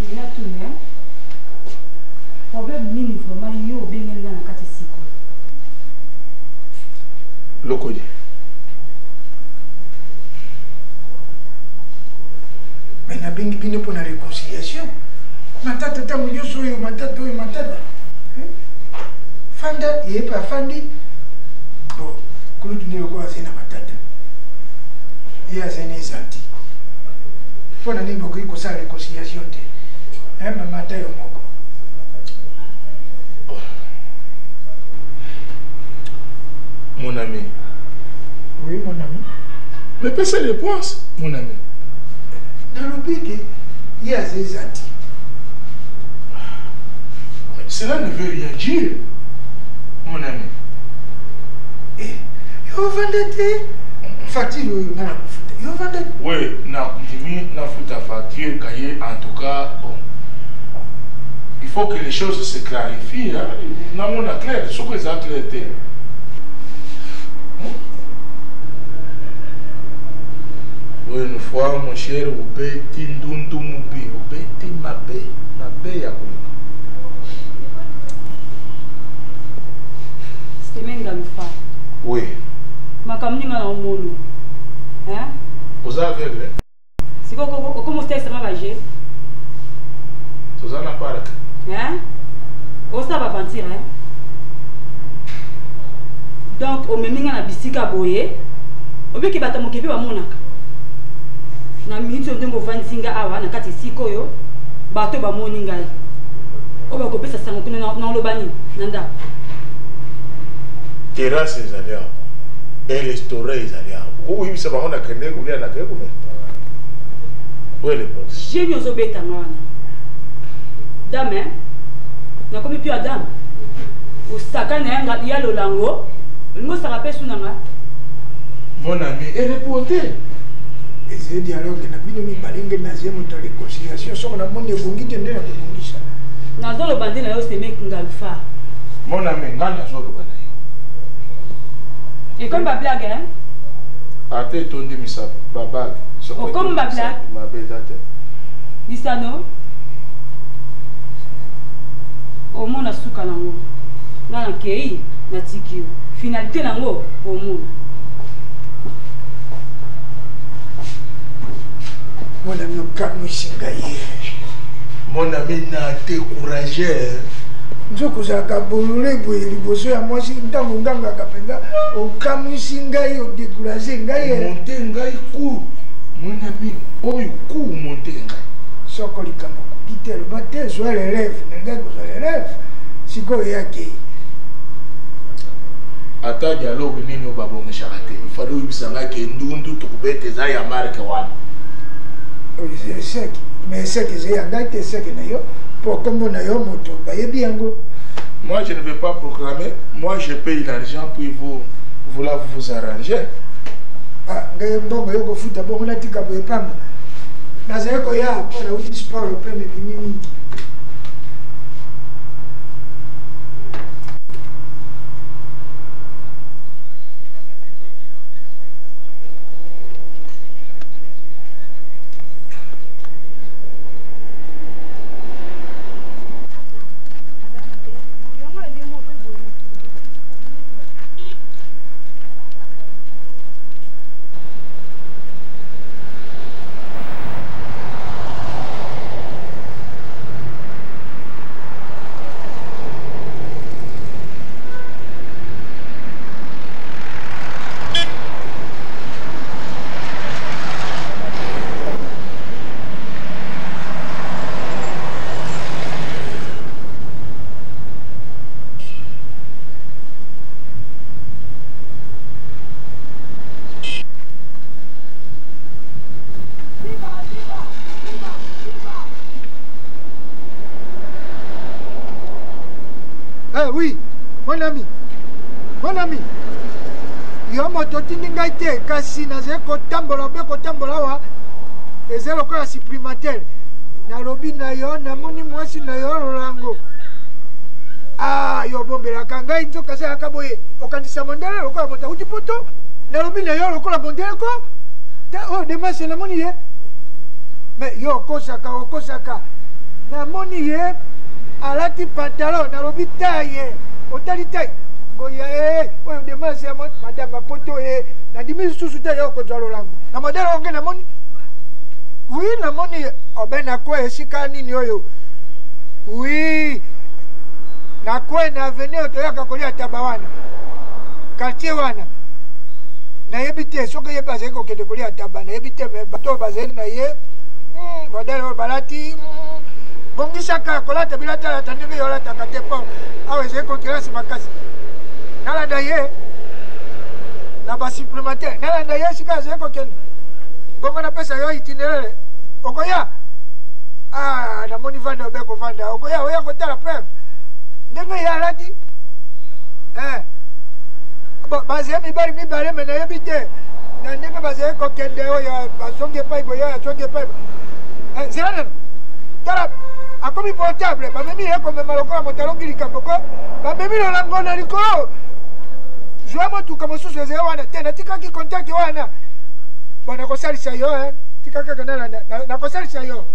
Il y a tout le monde. Problème mini vraiment yo bengen na kati siko. Lokodi. Mais na bengi bino pour la réconciliation. Matata tamu yoso yo matata yo matata. Fanda yé pas fandi. Bon, kulu tunelo kwa zina matata. Ya zene zanti. Fona nimbo ko sa réconciliation te. Mata yo moko. Mon ami. Oui, mon ami. Mais pèse les points, mon ami. Dans le pays, il y a des anti. Cela ne veut rien dire, mon ami. Eh, yo vendete. Facture na la futa. Yo vendete. Oui, na kundimi na futa facture cahier en tout cas bon. Il faut que les choses se clarifient. Hein? Na mona clair, ce que ça clairté. Oui, une fois, mon cher, vous bêtez ndundu mubi, vous bêtez ma baie ya kuliko. C'est même dans le fa. Oui. Ma kamninga na omono. Hein? Vous avez aveugle? Si comment c'est ça va agir? Vous en avez parlé? Hein? Oh, ça va mentir, hein? Donc, au même na bisika boye, obi ki bata mokepi ba monaka. Na minute ndembo vansinga awa na kati sikoyo, bato ba moni ngai. O ba kopesa sango kuna na lobani, nanda. Terrasse ezalia. Et restaurant ezalia. Oui, ça va on a kende kulia na keko me. Oui, les potes. J'ai mis au beta ngana. Dame, na komi pi adam. O sakana yanga ya lolango. Ngo saka pesu nanga. Mon ami, et reporter. Et ce dialogue na bino mi balinge na zemo to réconciliation so na moni bungite ndena kubungisha. Na zolo bande na yo se mek ngalfa. Mon ami, ngana zolo bana. Et comme ma blague hein? Ate tondi misa babag. Oh, comme ma blague. Ma bezate. Disano. Au monde a souka nango. Na kei na tikio. Finalité nango au monde. Mon ami Kamu Singaye. Mon ami n'a découragé. nzokozalaka bolole boye liboso ya mwasi ntango ngangaka mpenza okamwisi ngai odécourage ngai monte ngai ku mon ami oyo ku monte ngai soko likambo koki te loba te zwa lelève na ngai kozwa lelève sikoyo yakei ata dialogue nini oyo babongeshaka te ifale oyebisa ngai ke ndundu tokobete eza ya marke wana eseke mais eseke eza ya ngai te eseke na yo po kombo na yo moto bayebi yango. Moi je ne vais pas proclamer, moi je paye l'argent puis vous là vous arranger. Ah ngai mbongo yo kofuta bongo natika boye pamba nazali koya mpona uti sport opeme binini. Oui, mon ami, yo moto tindi ngai te kasi nazali kotambola mpe kotambola awa eza lokola supplémentaire nalobi na yo namoni mwasi na yo lolango yo bombelaka ngai nzoka azalaka boye okandisa mondele lokola moto akuti poto nalobi na yo lokola mondele ko te oyo demase namoni ye me yo okosaka namoni ye alati pantalon nalobi taye otali taye ngoya oyo demase ya madame poto nandimi lisusu te yo okozwa lolango na modele onge namoni oui namoni obe nakwe esika nini oyo oui nakwe na avenir toyaka kolia taba wana quartier wana nayebi te soki ye bazali kokende kolia taba nayebi te me bato bazali na ye modele oyo balati bongisaka kolata bilatalata ndenge yo olataka te mpo awa ezali konkurence makasi nalanda ye na basupplémentaire nalanda ye esika azali kokende bongo napesa yo itinéraire okoya namoni vanda obe kovanda okoya oya kotala preuve ndenge ye alati bazali mibali mibale me nayebi te na ndenge bazali kokende oyo bazongi epai boye oyo azongi epai zela nano tala akomi portable bamemi ye komema lokola moto alongi likambo ko bamemi lolango na likolo zwa motuka mosusu ezali wana te natikaki contact wana bon nakosalisa yo tika kaka nalanda nakosalisa yo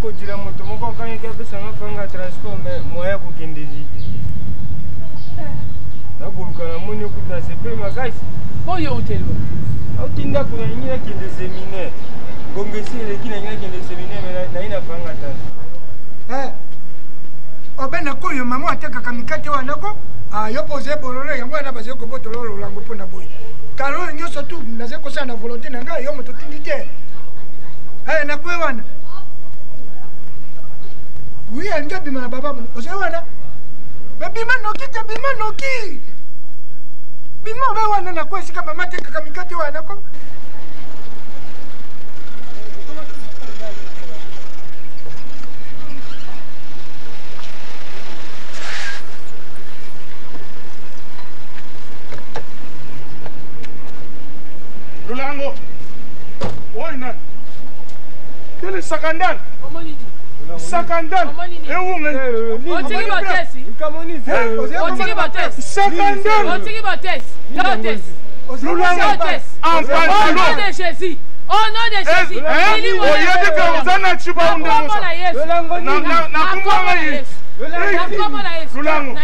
kodila moto moko akangaki apesanga franga transport me moya kokende vite nakoluka namoni okuti na sepele makasi oyo otelo auti ndako na ngi nakende séminaire ngongesi eleki na ngi nakende séminaire me nayi na franga tata obe nakoyo mama atekaka mikate wana ko yo pose bololo yango wana bazali kobotola lolango mpona boye kala oyo nyonso tu nazali kosala na volonté na ngai yo moto tindi te nakoye wana oui alingi abima na baba mono ozali wana me bima noki te bima noki bima obe wana nako esika mama atekaka mikate wana ko Sakandal. Sakandal. Et où même? Otiki botesi. Otiki botesi. Sakandal. Otiki botesi. Botesi. Lulango. En pantalon. Au nom de Jésus. Au nom de Jésus. Oyedeke uzana chiba undemosa. Nakumbanga Yesu. Lulango.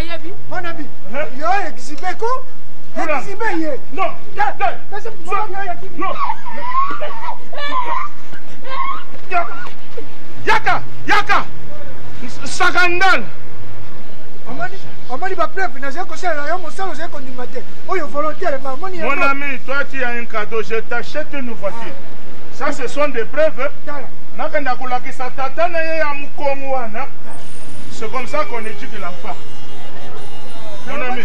Mon ami, yo exhibé ko? Exhibé ye. Non. Non. Yaka. Sakandal. Amani ba preuve na zeko sala yo mosalo zeko ndimate. Oyo volontaire ma moni. Mon ami, toi tu as un cadeau, je t'achète une voiture. Ça ce sont des preuves. Nakenda kulakisa tata na ye ya mukongo wana. C'est comme ça qu'on éduque l'enfant. Mon ami.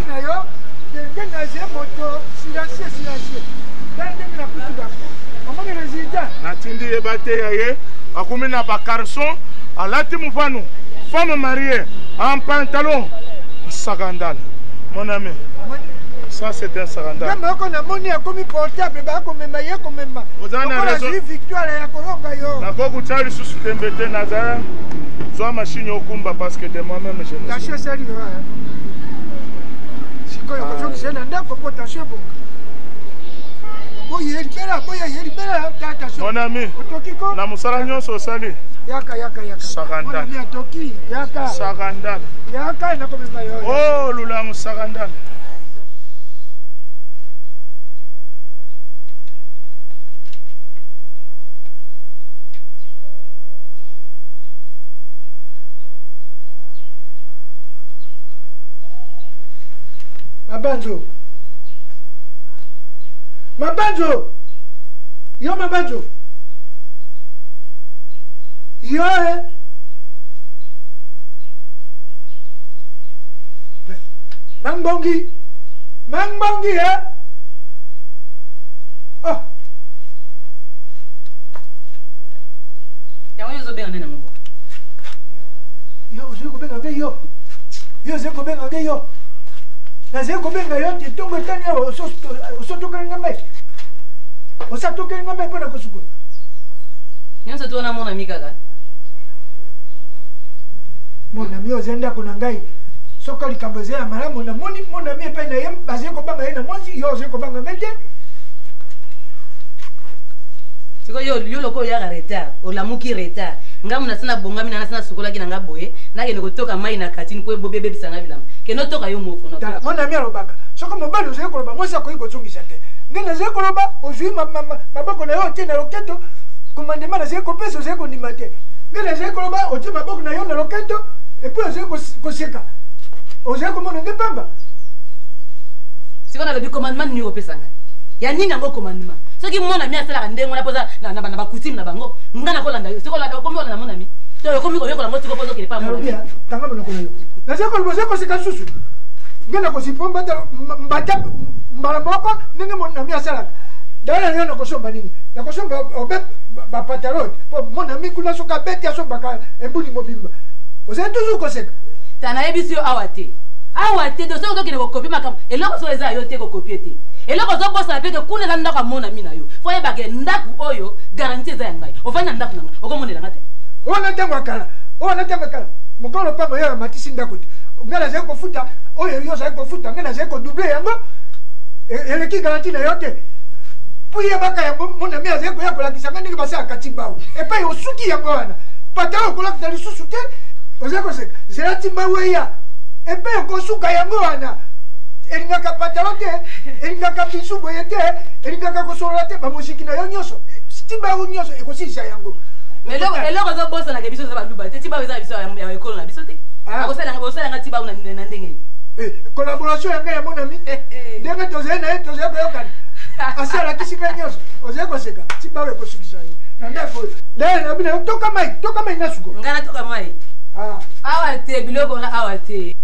Natindi ebate yaye akumi na ba garçon alati mufano femme mariée en pantalon Sakandal. Mon ami, ça c'est un Sakandal. Même quand on a monnaie comme portable, bah comme maillot comme même. Vous en avez raison. Victoire et à Colomba yo. Na koku tali sous tembete nazara. Soit machine okumba parce que de moi-même je ne. Tâche sérieux hein. Si quoi yo ko je n'anda pas potentiel bon. Boye libera tata. Mon ami. Na musala nyonso sali. Yaka. Sakandal. Mon ami toki. Yaka. Sakandal. Yaka na comme maillot. Oh Lulango Sakandal. Mabanjo. Yo Mabanjo. Yo Mangbongi Oh. Yawo yo zo benga nena ngombo. Yo zo ko benga yo. Yo zo ko benga yo. Na zeko benga yo titongo tani yo osotoka ngambe. Osatoka ngambe pona kosuko. Nyonso tuona mona mikaka. Mona mi ozenda kuna ngai. Soka likamboze ya malamu na mona mi pe na yem bazeko banga yena mwasi yo zeko banga ngete. Siko yo loko ya retard, olamuki retard. Ngamu na sana bonga mina na sana sukola kina ngaboye, na kene kotoka mai na katini po bobebe bisanga bilama. Keno toka yo moko na. Tala mona mi alobaka. Soko mobali ozeko loba mwasi akoyiko chungisa te. Ngena zeko loba ozui maboko na yo tena loketo. Commandement na zeko peso zeko ndimate. Ngena zeko loba oti maboko na yo na loketo et puis ozeko koseka. Ozeko mona ngepamba. Siko na lobi commandement ni opesanga. Ya nini ngo commandement? Soki mona mi asala ndengo na poza na ba kutim na bango. Ngana kolanda yo. Siko la komi wala na mona mi. To yo komi ko yokola ngoti ko pozo kile pa mona. Tanga mona ko yo. Na zeko loba zeko seka susu. Ngena ko sipomba mbata mbala moko ninge mona mi asala. Dala nyo na kosomba nini? Na kosomba obe ba pantalon. Po mona mi kuna soka beti asomba ka embuni mobimba. Oza toujours koseka. Tana ebisi yo awate. Awate do so to kine ko copie makam. Eloko so eza yo te ko copie te. Eloko zo bossa na peke kuna nda ka mona mi na yo. Fo yeba ke ndaku oyo garantie za ngai. Ofanya ndaku nanga. Okomonela ngate. Ona tangwa kala. Mukolo pa moyo matisi ndaku. Ngala ze ko futa. Oyo yo za ko futa. Ngala ze ko doubler yango. Eleki garantie na yo te. Puya baka yango mona mi aze ko yakola kisanga ndike basa akatimbao. Epa yo suki yango wana. Patalo kola kitali susu te. Ozeko se. Zela timbawe ya. Epa yo kosuka yango wana. Elingaka patalo te. Elingaka bisu boye te. Elingaka kosolola te ba musiki na yo nyoso. Timbawe nyoso ekosisa yango. Eloko zo bossa na ke biso za ba luba te. Timbawe za biso ya ekolo na biso te. Akosala nga timbawe na ndenge. Collaboration yanga ya mona mi. Ndenge toze na toze ko yokani. Asala kisinga nyoso ozeko seka tibawe kosukisa yo nanda ko dai na bina toka mai nasuko ngana toka mai awa te biloko na awa te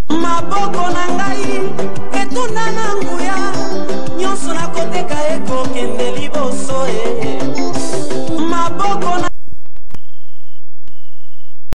maboko na ngai etuna na nguya nyonso nakoteka ekokende liboso